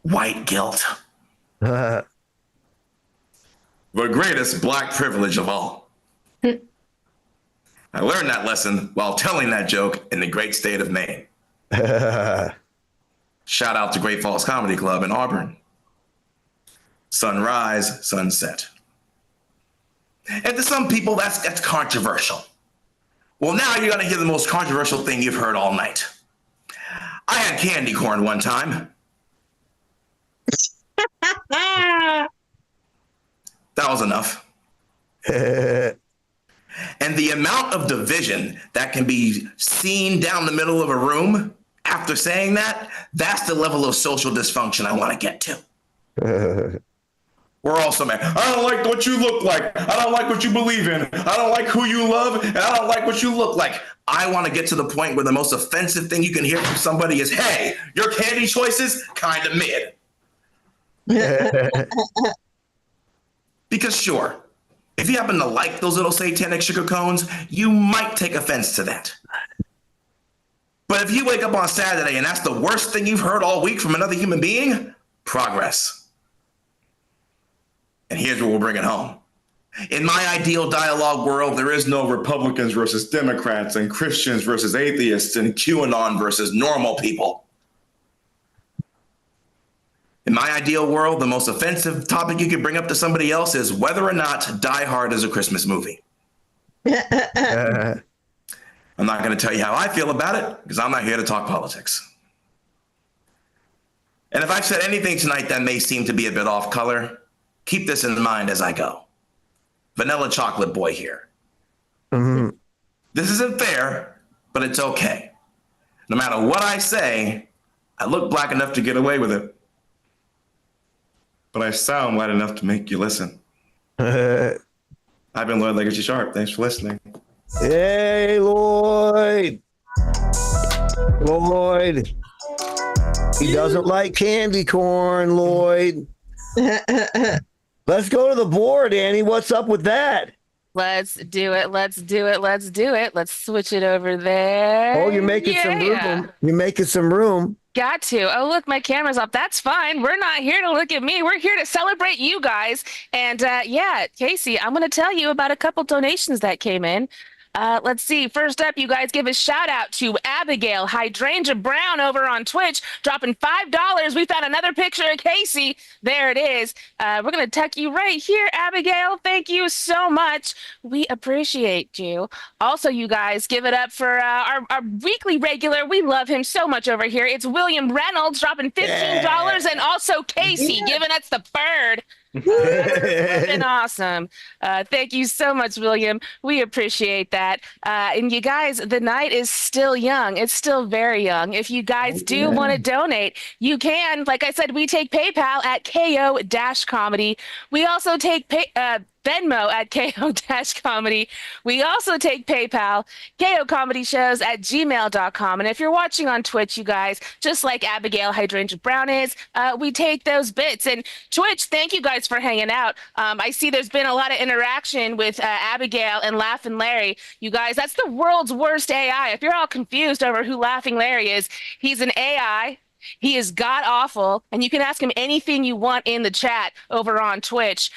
White guilt. The greatest Black privilege of all. I learned that lesson while telling that joke in the great state of Maine. Shout out to Great Falls Comedy Club in Auburn. Sunrise, sunset. And to some people, that's controversial. Well, now you're going to hear the most controversial thing you've heard all night. I had candy corn one time. That was enough. And the amount of division that can be seen down the middle of a room after saying that, that's the level of social dysfunction I want to get to. We're also mad. I don't like what you look like. I don't like what you believe in. I don't like who you love, and I don't like what you look like. I want to get to the point where the most offensive thing you can hear from somebody is, hey, your candy choices kind of mid. Because sure, if you happen to like those little satanic sugar cones, you might take offense to that. But if you wake up on Saturday and that's the worst thing you've heard all week from another human being, progress. And here's where we'll bring it home. In my ideal dialogue world, there is no Republicans versus Democrats and Christians versus atheists and QAnon versus normal people. In my ideal world, the most offensive topic you could bring up to somebody else is whether or not Die Hard is a Christmas movie. I'm not going to tell you how I feel about it because I'm not here to talk politics. And if I've said anything tonight that may seem to be a bit off color, keep this in mind as I go. Vanilla chocolate boy here. Mm-hmm. This isn't fair, but it's okay. No matter what I say, I look black enough to get away with it. But I sound white enough to make you listen. I've been Lloyd Legacy Sharp. Thanks for listening. Hey, Lloyd. Lloyd. He doesn't like candy corn, Lloyd. Let's go to the board, Annie. What's up with that? Let's do it. Let's do it. Let's do it. Let's switch it over there. Oh, you're making some room. You're making some room. Got to. Oh, look, my camera's off. That's fine. We're not here to look at me. We're here to celebrate you guys. And yeah, Casey, I'm going to tell you about a couple donations that came in. Let's see. First up, you guys give a shout out to Abigail Hydrangea Brown over on Twitch, dropping $5. We found another picture of Casey. There it is. We're going to tuck you right here, Abigail. Thank you so much. We appreciate you. Also, you guys give it up for our weekly regular. We love him so much over here. It's William Reynolds dropping $15 and also Casey giving us the bird. That's been awesome. Thank you so much, William. We appreciate that. And you guys, the night is still young. It's still very young. If you guys do want to donate, you can. Like I said, we take PayPal at KO-Comedy. We also take Venmo at KO-Comedy. We also take PayPal, KOComedyShows at gmail.com. And if you're watching on Twitch, you guys, just like Abigail Hydrangea Brown is, we take those bits. And Twitch, thank you guys for hanging out. I see there's been a lot of interaction with Abigail and Laughing Larry. You guys, that's the world's worst AI. If you're all confused over who Laughing Larry is, he's an AI. He is god awful, and you can ask him anything you want in the chat over on Twitch.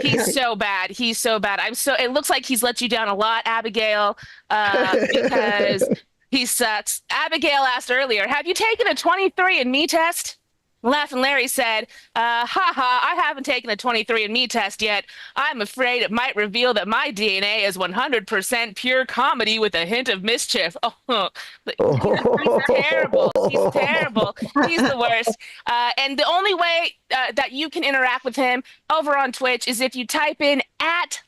He's so bad. He's so bad. It looks like he's let you down a lot, Abigail, because he sucks. Abigail asked earlier, have you taken a 23andMe test? Laughing Larry said, I haven't taken a 23andMe test yet. I'm afraid it might reveal that my DNA is 100% pure comedy with a hint of mischief. Oh, he's terrible. He's terrible. He's the worst. And the only way that you can interact with him over on Twitch is if you type in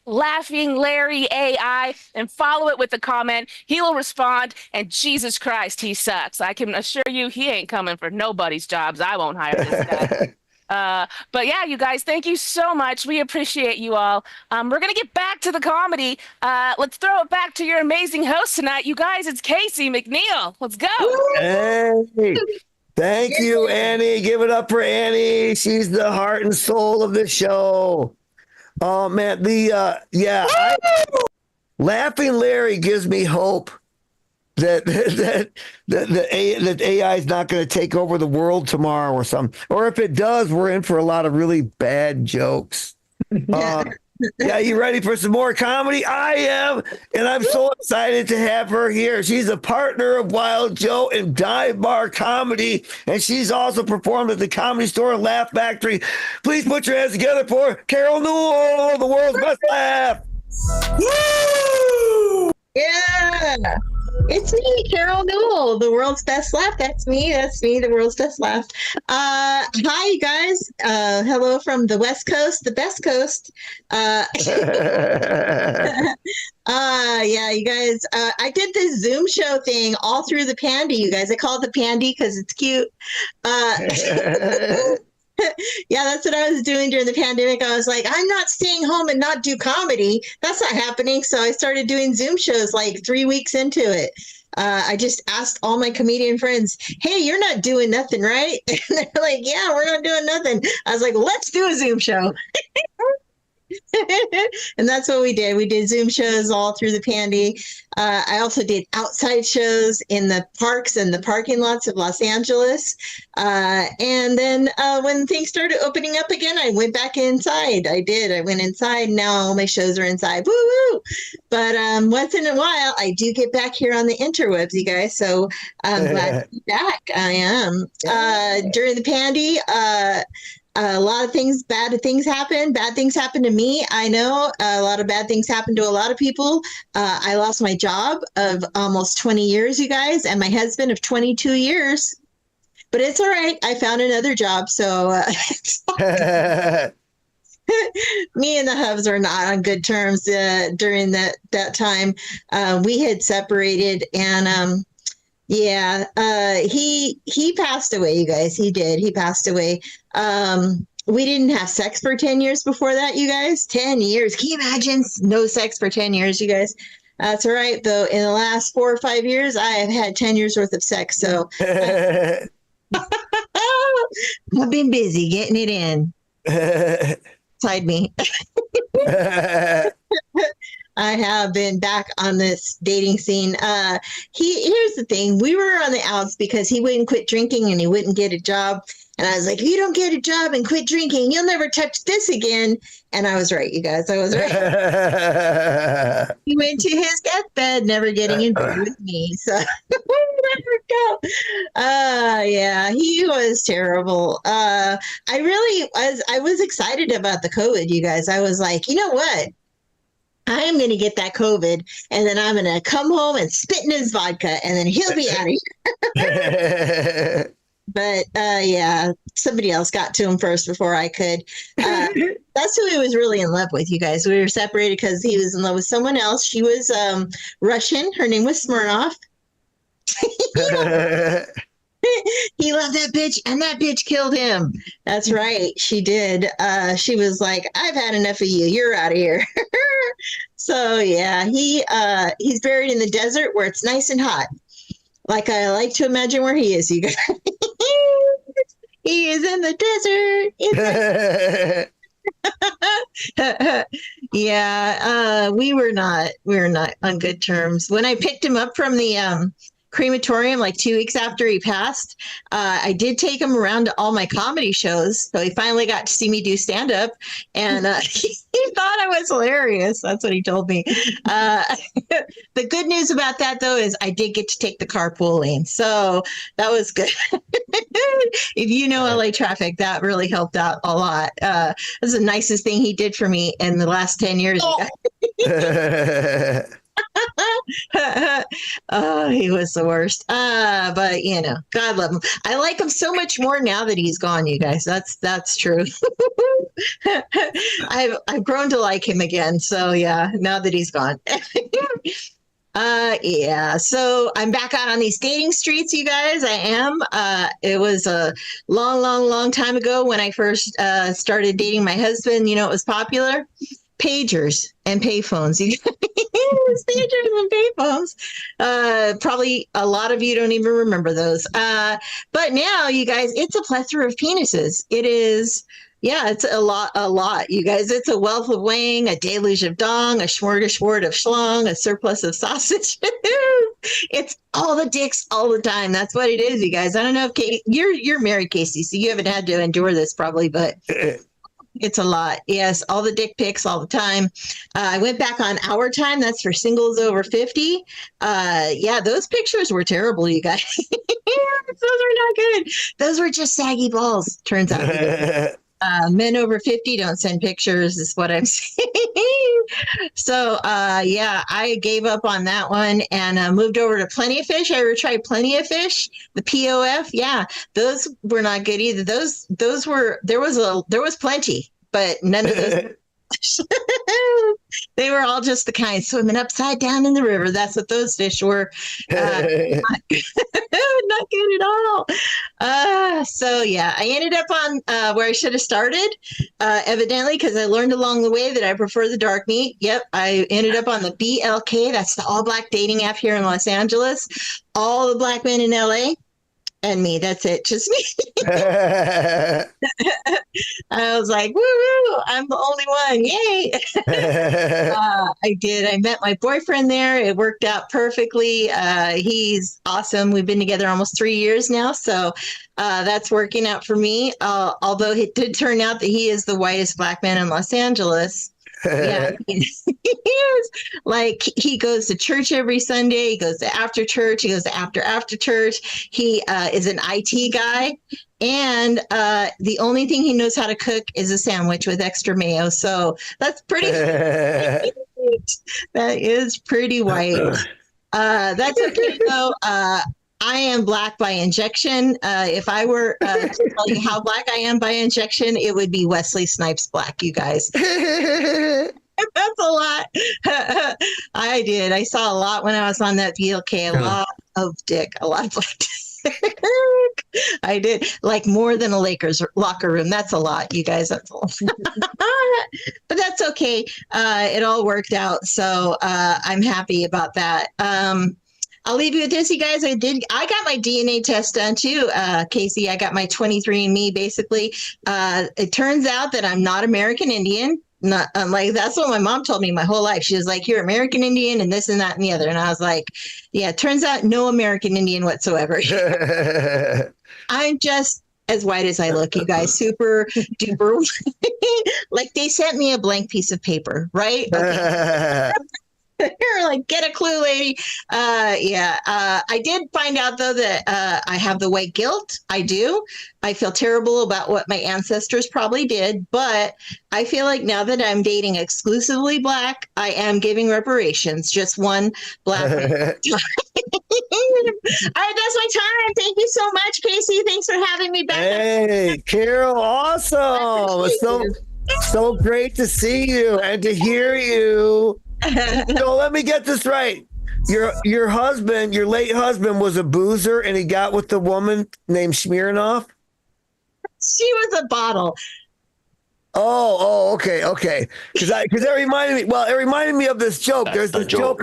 @LaughingLarryAI and follow it with a comment. He will respond, and Jesus Christ, he sucks. I can assure you he ain't coming for nobody's jobs. I won't hire this guy. But yeah, you guys, thank you so much. We appreciate you all. We're going to get back to the comedy. Let's throw it back to your amazing host tonight. You guys, it's Casey McNeil. Let's go. Hey. Thank you, Annie. Give it up for Annie. She's the heart and soul of the show. Oh man, Laughing Larry gives me hope that AI is not going to take over the world tomorrow or something. Or if it does, we're in for a lot of really bad jokes. Yeah, you ready for some more comedy? I am, and I'm so excited to have her here. She's a partner of Wild Joe in Dive Bar Comedy, and she's also performed at the Comedy Store and Laugh Factory. Please put your hands together for Carol Newell, the world's best laugh. Woo! Yeah. It's me, Carol Newell, the world's best laugh. That's me, the world's best laugh. Hi, you guys. Hello from the West Coast, the best coast. Yeah, you guys. I did this Zoom show thing all through the pandy, you guys. I call it the pandy because it's cute. Uh, yeah, that's what I was doing during the pandemic. I was like, I'm not staying home and not do comedy. That's not happening. So I started doing Zoom shows like 3 weeks into it. I just asked all my comedian friends, hey, you're not doing nothing, right? And they're like, yeah, we're not doing nothing. I was like, let's do a Zoom show. And that's what we did. We did Zoom shows all through the pandy. I also did outside shows in the parks and the parking lots of Los Angeles. And then when things started opening up again, I went back inside. I did. I went inside. Now all my shows are inside. Woo woo! But once in a while, I do get back here on the interwebs, you guys. So I'm glad to be back. I am. During the pandy, a lot of things, bad things happen. Bad things happen to me. I know a lot of bad things happen to a lot of people. I lost my job of almost 20 years, you guys, and my husband of 22 years. But it's all right. I found another job. So me and the hubs are not on good terms during that time. We had separated, and he passed away, you guys. He did. He passed away. We didn't have sex for 10 years before that, you guys. 10 years. Can you imagine? No sex for 10 years, you guys. That's all right, though. In the last 4 or 5 years, I have had 10 years worth of sex. So I've been busy getting it in. Inside me. I have been back on this dating scene. Here's the thing. We were on the outs because he wouldn't quit drinking and he wouldn't get a job. And I was like, if you don't get a job and quit drinking, you'll never touch this again. And I was right, you guys. I was right. He went to his deathbed, never getting in bed with me. So never go. Yeah, he was terrible. I was excited about the COVID, you guys. I was like, you know what? I am going to get that COVID, and then I'm going to come home and spit in his vodka, and then he'll be out of here. But yeah, somebody else got to him first before I could. That's who he was really in love with, you guys. We were separated because he was in love with someone else. She was Russian. Her name was Smirnoff. He loved that bitch, and that bitch killed him. That's right. She did. She was like, I've had enough of you. You're out of here. So yeah, he's buried in the desert where it's nice and hot. Like I like to imagine where he is, you guys. He is in the desert. Yeah, we were not on good terms. When I picked him up from the crematorium like 2 weeks after he passed, I did take him around to all my comedy shows. So he finally got to see me do stand up, and he thought I was hilarious. That's what he told me. The good news about that, though, is I did get to take the carpool lane. So that was good. If you know LA traffic, that really helped out a lot. That's the nicest thing he did for me in the last 10 years. Oh. Oh, he was the worst. But you know, God love him. I like him so much more now that he's gone, you guys. That's true. I've grown to like him again. So yeah, now that he's gone. Yeah, so I'm back out on these dating streets, you guys. I am. It was a long time ago when I first started dating my husband. You know, it was popular. Pagers and payphones. Pagers and payphones. Probably a lot of you don't even remember those. But now, you guys, it's a plethora of penises. It is. Yeah, it's a lot, you guys. It's a wealth of wang, a deluge of dong, a smorgasbord of schlong, a surplus of sausage. It's all the dicks all the time. That's what it is, you guys. I don't know if you're married, Casey, so you haven't had to endure this probably, but it's a lot. Yes, all the dick pics all the time. I went back on Our Time. That's for singles over 50. Yeah, those pictures were terrible, you guys. Those are not good. Those were just saggy balls, turns out. Men over 50 don't send pictures, is what I'm saying. So, yeah, I gave up on that one and moved over to Plenty of Fish. I ever tried Plenty of Fish, the POF? Yeah, those were not good either. Those were there was plenty, but none of those. They were all just the kind swimming upside down in the river. That's what those fish were. Not good at all. So yeah, I ended up on where I should have started, evidently, because I learned along the way that I prefer the dark meat. Yep, I ended up on the BLK. That's the all black dating app here in Los Angeles. All the black men in LA. And me, that's it, just me. I was like, woo, I'm the only one, yay. I did. I met my boyfriend there. It worked out perfectly. He's awesome. We've been together almost 3 years now, so that's working out for me. Although it did turn out that he is the whitest black man in Los Angeles. Yeah, he is. Like, he goes to church every Sunday. He goes to after church. He goes to after church. He is an IT guy, and the only thing he knows how to cook is a sandwich with extra mayo. So that's pretty. That is pretty white. That's okay though. I am black by injection. If I were to tell you how black I am by injection, it would be Wesley Snipes black, you guys. That's a lot. I did. I saw a lot when I was on that BLK. A lot of dick. A lot of black dick. I did. Like more than a Lakers locker room. That's a lot, you guys. That's a lot. But that's okay. It all worked out. So I'm happy about that. I'll leave you with this, you guys. I got my DNA test done too, Casey. I got my 23andMe. Basically, it turns out that I'm not American Indian. Not like that's what my mom told me my whole life. She was like, "You're American Indian, and this and that and the other." And I was like, "Yeah." It turns out, no American Indian whatsoever. I'm just as white as I look, you guys. Super duper. Like, they sent me a blank piece of paper, right? Okay. You're like, get a clue, lady. I did find out though that I have the white guilt. I do. I feel terrible about what my ancestors probably did, but I feel like now that I'm dating exclusively black, I am giving reparations. Just one black. All right, that's my time. Thank you so much, Casey. Thanks for having me back. Hey, Carol, awesome. So great to see you and to hear you. So let me get this right. Your husband, your late husband, was a boozer, and he got with the woman named Smirnoff. She was a bottle. Okay. Because it reminded me. Well, it reminded me of this joke. There's this joke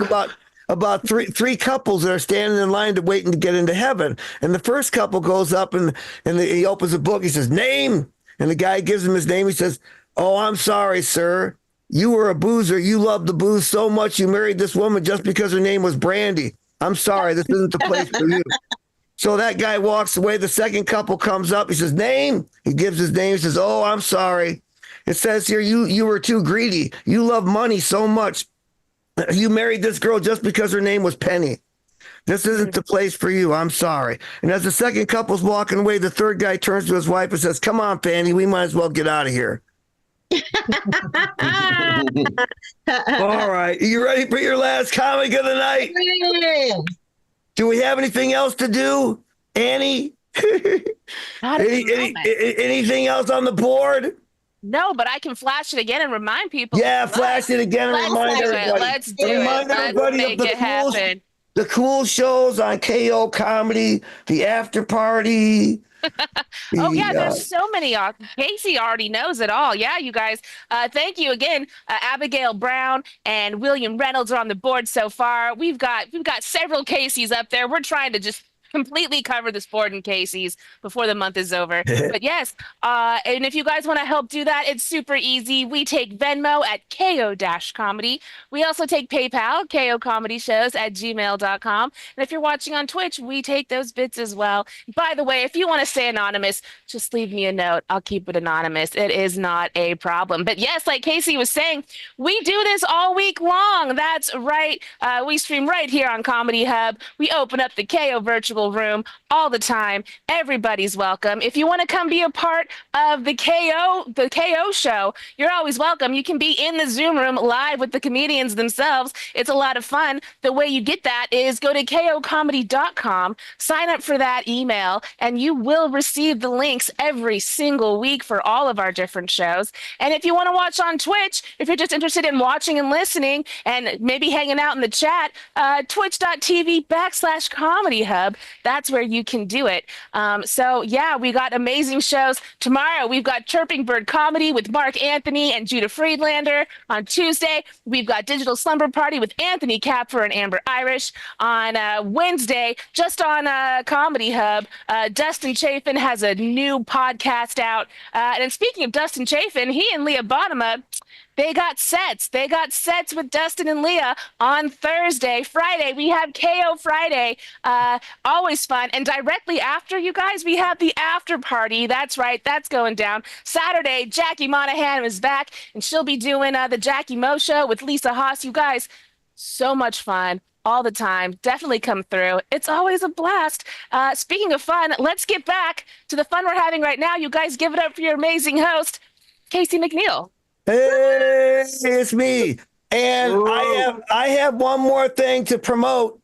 about three couples that are standing in line waiting to get into heaven, and the first couple goes up and he opens a book. He says, "Name," and the guy gives him his name. He says, "Oh, I'm sorry, sir. You were a boozer. You loved the booze so much you married this woman just because her name was Brandy. I'm sorry, this isn't the place for you." So that guy walks away. The second couple comes up. He says, "Name." He gives his name. He says, "Oh, I'm sorry. It says here you were too greedy. You love money so much. You married this girl just because her name was Penny. This isn't the place for you. I'm sorry." And as the second couple's walking away, the third guy turns to his wife and says, "Come on, Penny, we might as well get out of here." All right. Are you ready for your last comic of the night? Do we have anything else to do, Annie? Anything else on the board? No, but I can flash it again and remind people. Yeah, flash it again and remind everybody. Let's do it. Let's make it happen. The cool shows on KO Comedy, the after party. There's so many. Casey already knows it all. Yeah, you guys. Thank you again. Abigail Brown and William Reynolds are on the board so far. We've got several Caseys up there. We're trying to just completely cover the sport in Casey's before the month is over. But yes, and if you guys want to help do that, it's super easy. We take Venmo at KO-Comedy. We also take PayPal, KOComedyShows@gmail.com. And if you're watching on Twitch, we take those bits as well. By the way, if you want to stay anonymous, just leave me a note. I'll keep it anonymous. It is not a problem. But yes, like Casey was saying, we do this all week long. That's right. We stream right here on Comedy Hub. We open up the KO virtual wiggle room all the time. Everybody's welcome. If you want to come be a part of the KO show, you're always welcome. You can be in the Zoom room live with the comedians themselves. It's a lot of fun. The way you get that is go to kocomedy.com, sign up for that email, and you will receive the links every single week for all of our different shows. And if you want to watch on Twitch, if you're just interested in watching and listening and maybe hanging out in the chat, twitch.tv/Comedy Hub. That's where you can do it. So yeah, we got amazing shows. Tomorrow, we've got Chirping Bird Comedy with Mark Anthony and Judah Friedlander. On Tuesday, we've got Digital Slumber Party with Anthony Capper and Amber Irish. On Wednesday, just on Comedy Hub, Dustin Chafin has a new podcast out. And speaking of Dustin Chafin, he and Leah Bottomup, they got sets. They got sets with Dustin and Leah on Thursday. Friday, we have KO Friday. Always fun. And directly after, you guys, we have the after party. That's right. That's going down. Saturday, Jackie Monahan is back, and she'll be doing the Jackie Mo Show with Lisa Haas. You guys, so much fun all the time. Definitely come through. It's always a blast. Speaking of fun, let's get back to the fun we're having right now. You guys give it up for your amazing host, Casey McNeil. Hey, it's me. And I have one more thing to promote,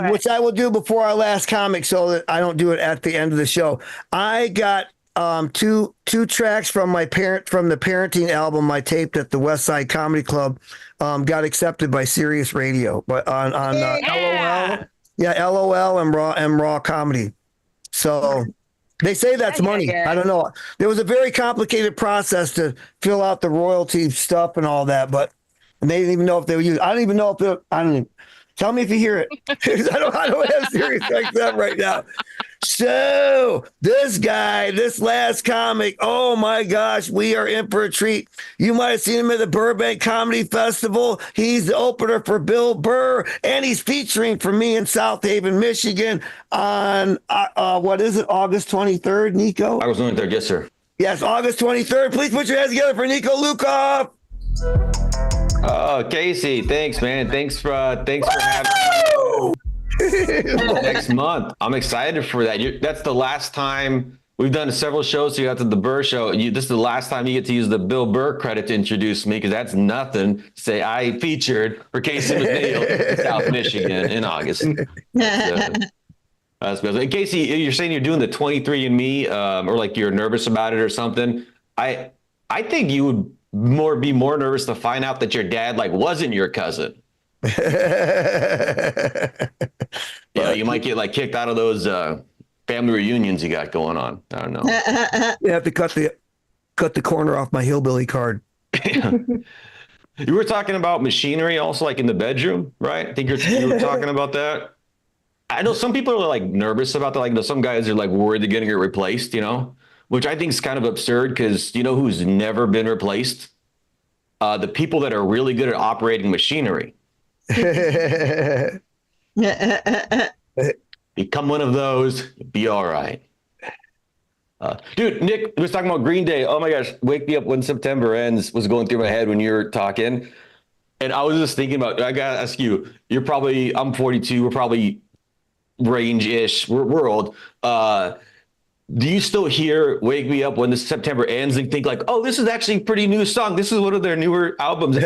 which I will do before our last comic so that I don't do it at the end of the show. I got two tracks from the parenting album I taped at the West Side Comedy Club, got accepted by Sirius Radio, but on LOL. Yeah, LOL and Raw Comedy. So they say that's money. Yeah. I don't know. There was a very complicated process to fill out the royalty stuff and all that, but they didn't even know if they were used. I don't even know if they're, I don't even, tell me if you hear it. I don't have serious like that right now. So this guy, this last comic, oh my gosh, we are in for a treat. You might have seen him at the Burbank Comedy Festival. He's the opener for Bill Burr, and he's featuring for me in South Haven, Michigan on, what is it, August 23rd, Nico? August 23rd, yes, sir. Yes, August 23rd. Please put your hands together for Nico Lukoff. Oh, Casey, thanks, man. Thanks for having me. Next month. I'm excited for that. That's the last time we've done several shows. So you got to the Burr show. This is the last time you get to use the Bill Burr credit to introduce me, because that's nothing to say I featured for Casey McNeil in South Michigan in August. And Casey, you're saying you're doing the 23andMe, or like you're nervous about it or something. I think you would be more nervous to find out that your dad wasn't your cousin. You might get kicked out of those family reunions you got going on. I don't know. You have to cut the corner off my hillbilly card. You were talking about machinery also, in the bedroom, right? I think you were talking about that. I know some people are nervous about that. Some guys are worried they're going to get replaced, which I think is kind of absurd, because you know who's never been replaced? The people that are really good at operating machinery. Become one of those, be all right. Dude, Nick was talking about Green Day. Oh my gosh, Wake Me Up When September Ends was going through my head when you were talking. And I was just thinking about, I gotta ask you, I'm 42, we're probably range-ish, we're old. Do you still hear Wake Me Up When the September Ends and think oh, this is actually a pretty new song. This is one of their newer albums.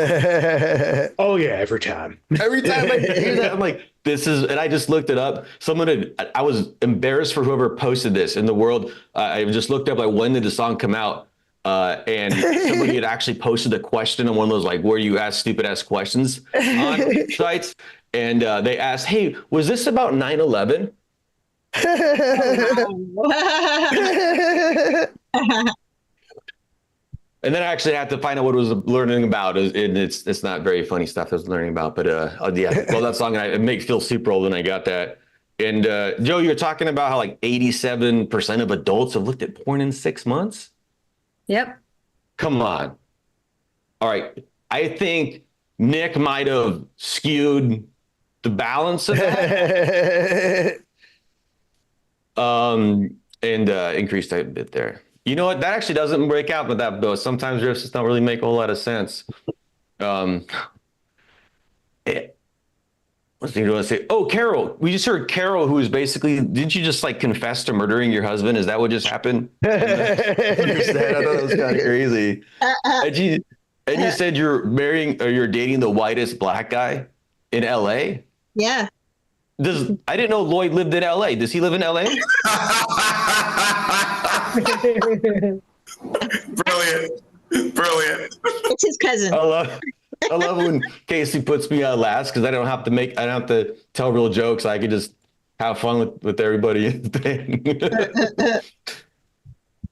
Oh yeah, every time. Every time I hear that, I'm this is, and I just looked it up. I was embarrassed for whoever posted this in the world. I just looked up when did the song come out? And somebody had actually posted a question on one of those where you ask stupid ass questions on sites. And they asked, hey, was this about 9/11? And then I actually had to find out what I was learning about, and it's not very funny stuff I was learning about, but yeah, well, that song, it makes me feel super old when I got that. And Joe, you're talking about how 87% of adults have looked at porn in 6 months. Yep. Come on. All right, I think Nick might have skewed the balance of that. And increased a bit there. You know what? That actually doesn't break out with that, though. Sometimes riffs just don't really make a whole lot of sense. Let's So you want to say, oh, Carol, we just heard Carol, who is basically, didn't you just like confess to murdering your husband? Is that what just happened? I thought it was kind of crazy. And you said you're marrying or you're dating the whitest black guy in LA? Yeah. I didn't know Lloyd lived in LA. Does he live in LA? Brilliant. It's his cousin. I love when Casey puts me on last because I don't have to tell real jokes. I can just have fun with everybody.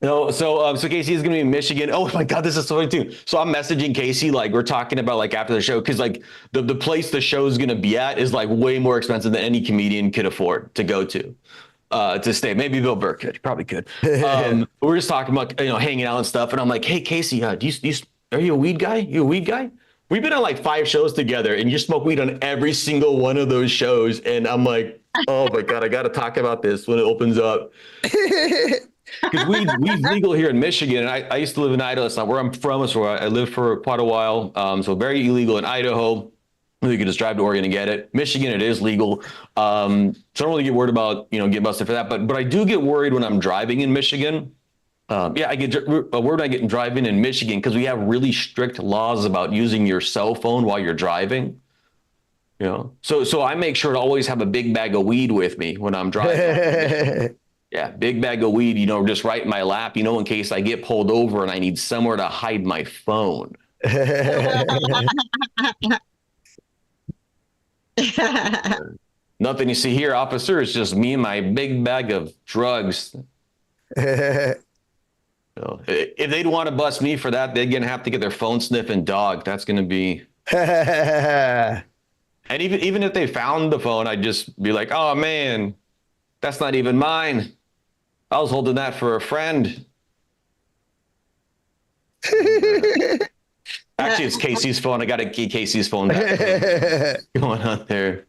No, so Casey is going to be in Michigan. Oh my God, this is so funny too. So I'm messaging Casey, like we're talking about like after the show, because like the place the show is going to be at is like way more expensive than any comedian could afford to go to stay. Maybe Bill Burr could, probably could. We're just talking about hanging out and stuff, and I'm like, hey Casey, are you a weed guy? You a weed guy? We've been on like 5 shows together, and you smoke weed on every single one of those shows, and I'm like, oh my God, I got to talk about this when it opens up. Because weed's legal here in Michigan, and I used to live in Idaho. It's not where I'm from. It's where I lived for quite a while. So very illegal in Idaho. You can just drive to Oregon and get it. Michigan, it is legal. So I don't really get worried about getting busted for that. But I do get worried when I'm driving in Michigan. I get worried when I get driving in Michigan because we have really strict laws about using your cell phone while you're driving. So I make sure to always have a big bag of weed with me when I'm driving. Yeah, big bag of weed, just right in my lap, in case I get pulled over and I need somewhere to hide my phone. Nothing you see here, officer. It's just me and my big bag of drugs. If they'd want to bust me for that, they're going to have to get their phone sniffing dog. That's going to be... And even if they found the phone, I'd just be like, oh, man, that's not even mine. I was holding that for a friend. Actually, it's Casey's phone. I got to get Casey's phone back. Going on there.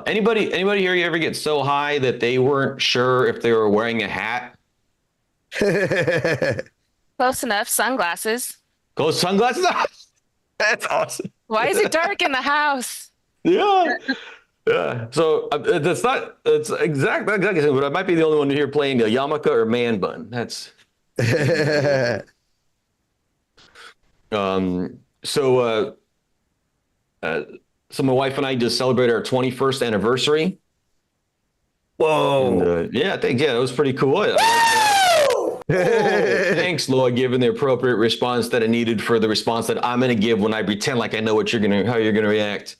Anybody here, you ever get so high that they weren't sure if they were wearing a hat? Close enough. Sunglasses. Go sunglasses. That's awesome. Why is it dark in the house? Yeah. Yeah. So it's exactly, but I might be the only one here playing a yarmulke or man bun. That's. So my wife and I just celebrated our 21st anniversary. Whoa. And, it was pretty cool. Thanks, Lloyd, giving the appropriate response that I needed for the response that I'm going to give when I pretend like I know how you're going to react.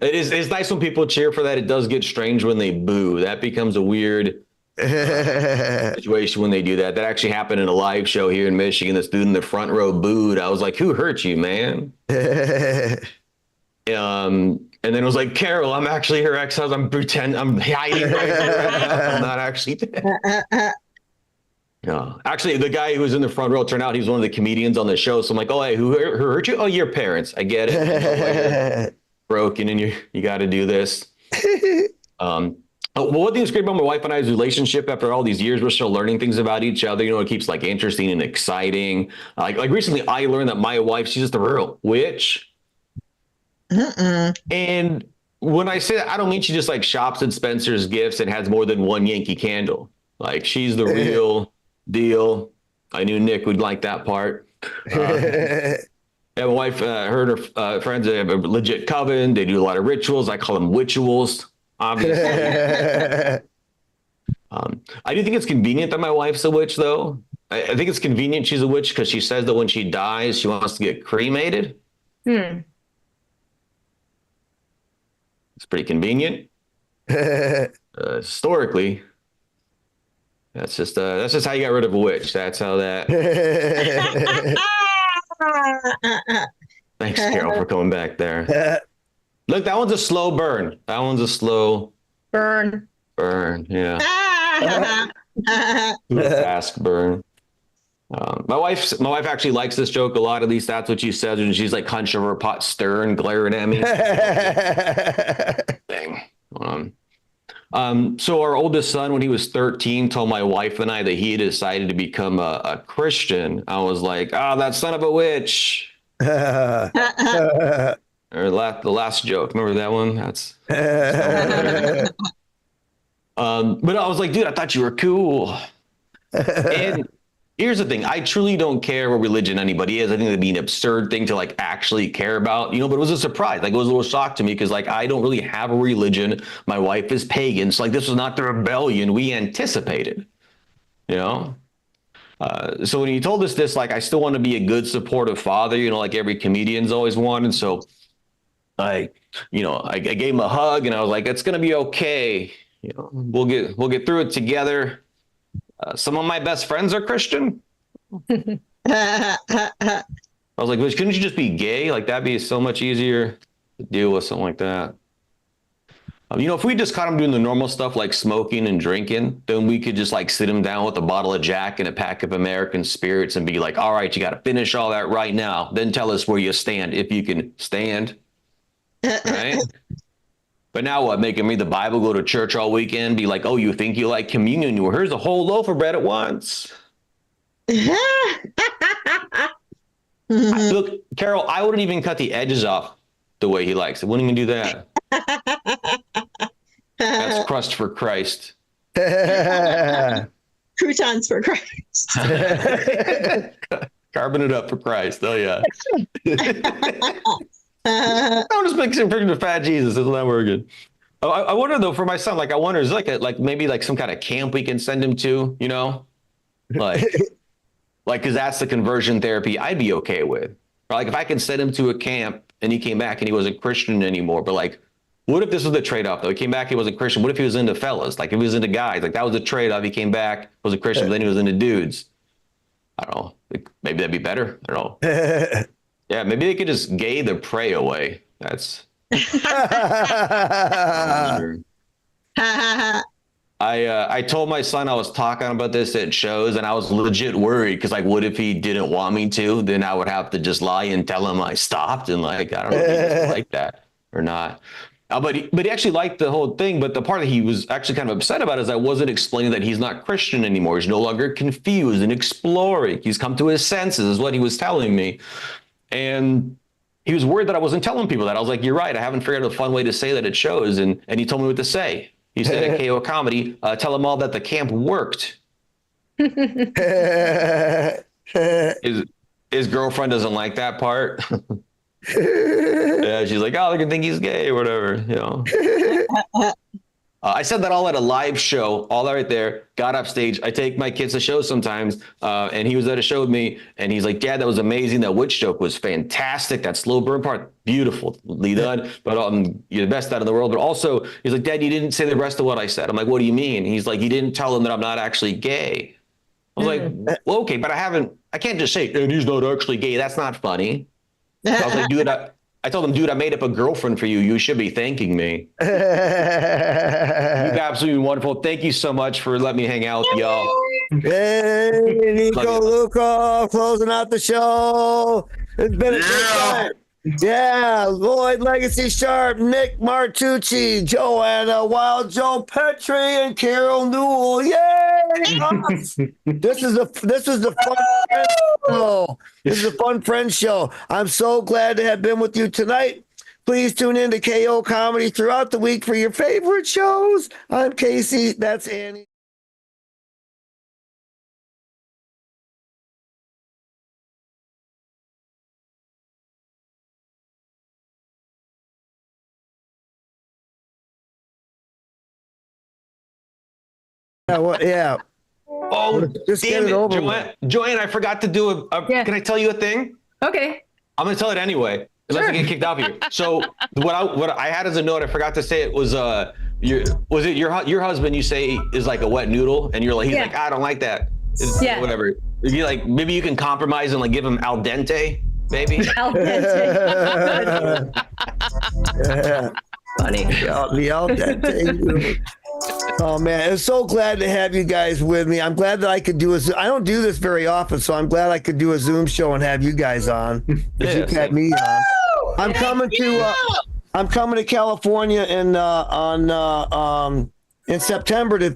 It's nice when people cheer for that. It does get strange when they boo. That becomes a weird situation when they do that. That actually happened in a live show here in Michigan. This dude in the front row booed. I was like, who hurt you, man? And then it was like, Carol, I'm actually her ex-husband. I'm hiding right here. I'm not actually dead. No, actually, the guy who was in the front row turned out he's one of the comedians on the show. So I'm like, oh, hey, who hurt you? Oh, your parents. I get it. Broken, and you got to do this. Well, one thing that's great about my wife and I's relationship after all these years, we're still learning things about each other. It keeps like interesting and exciting. Like recently, I learned that my wife, she's just a real witch. And when I say that, I don't mean she just like shops at Spencer's Gifts and has more than one Yankee Candle. Like she's the real deal. I knew Nick would like that part. My wife, her and her friends have a legit coven. They do a lot of rituals. I call them witchuals, obviously. I do think it's convenient that my wife's a witch, though. I think it's convenient she's a witch because she says that when she dies, she wants to get cremated. It's pretty convenient. Historically, that's just how you got rid of a witch. That's how that. Thanks, Carol, for coming back there. Look, that one's a slow burn. That one's a slow burn. Burn, yeah. Fast burn. My wife actually likes this joke a lot. At least that's what she says when she's like hunched over a pot, stirring, glaring at me. Thing. So our oldest son, when he was 13, told my wife and I that he had decided to become a Christian. I was like, that son of a witch. Or the last joke. Remember that one? That's. But I was like, dude, I thought you were cool. And here's the thing. I truly don't care what religion anybody is. I think that'd be an absurd thing to like actually care about, but it was a surprise. Like it was a little shock to me because like I don't really have a religion. My wife is pagan. So like this was not the rebellion we anticipated, So when he told us this, like I still want to be a good supportive father, like every comedian's always wanted. So I gave him a hug and I was like, it's gonna be okay. We'll get through it together. Some of my best friends are Christian. I was like, couldn't you just be gay? Like that'd be so much easier to deal with something like that. If we just caught him doing the normal stuff like smoking and drinking, then we could just like sit him down with a bottle of Jack and a pack of American spirits and be like, all right, you got to finish all that right now. Then tell us where you stand, if you can stand. Right? But now what? Make him read the Bible, go to church all weekend, be like, oh, you think you like communion? Well, here's a whole loaf of bread at once. Look, Carol, I wouldn't even cut the edges off the way he likes it. Wouldn't even do that. That's crust for Christ. Croutons for Christ. Carving it up for Christ. Oh, yeah. I'll just make some picture of fat Jesus. Isn't that working? I wonder though for my son. Like I wonder, is like maybe like some kind of camp we can send him to? Like because that's the conversion therapy I'd be okay with. Or like if I can send him to a camp and he came back and he wasn't Christian anymore. But like, what if this was the trade-off though? He came back, he wasn't Christian. What if he was into fellas? Like if he was into guys, like that was a trade-off. He came back, was a Christian, but then he was into dudes. I don't know. Maybe that'd be better. I don't know. Yeah, maybe they could just gay the prey away. That's. I told my son I was talking about this at shows, and I was legit worried because, like, what if he didn't want me to? Then I would have to just lie and tell him I stopped, and like I don't know if he like that or not. But he actually liked the whole thing. But the part that he was actually kind of upset about is I wasn't explaining that he's not Christian anymore. He's no longer confused and exploring. He's come to his senses, is what he was telling me. And he was worried that I wasn't telling people that. I was like, you're right. I haven't figured out a fun way to say that at shows. And he told me what to say. He said at KO Comedy, tell them all that the camp worked. His girlfriend doesn't like that part. Yeah, she's like, oh, they can think he's gay or whatever, I said that all at a live show, all that right there, got up stage. I take my kids to shows sometimes, and he was at a show with me, and he's like, Dad, that was amazing. That witch joke was fantastic. That slow burn part, beautifully done, but you're the best out of the world. But also, he's like, Dad, you didn't say the rest of what I said. I'm like, what do you mean? He's like, you didn't tell him that I'm not actually gay. I was like, well, okay, but I can't just say, and he's not actually gay. That's not funny. So I was like, dude, I told him, dude, I made up a girlfriend for you. You should be thanking me. You've absolutely wonderful. Thank you so much for letting me hang out with y'all. Hey, Nico Luca, closing out the show. It's been a good time. Yeah, Lloyd Legacy Sharp, Nick Martucci, Joanna Wild, Joe Petrie, and Carol Newell. Yay! This is the fun friend show. This is a fun friend show. I'm so glad to have been with you tonight. Please tune in to KO Comedy throughout the week for your favorite shows. I'm Casey. That's Annie. Yeah. Oh, just damn get it over Joanne, I forgot to do Can I tell you a thing? Okay. I'm gonna tell it anyway. Unless I get kicked off here. So what I had as a note, I forgot to say it was your husband? You say is like a wet noodle, and you're like he's like I don't like that. Whatever. You like maybe you can compromise and like give him al dente, maybe. Al dente. Yeah. Funny. The al dente. Oh man, I'm so glad to have you guys with me. I'm glad that I could do I don't do this very often, so I'm glad I could do a Zoom show and have you guys on. You had me on. I'm coming to California in September to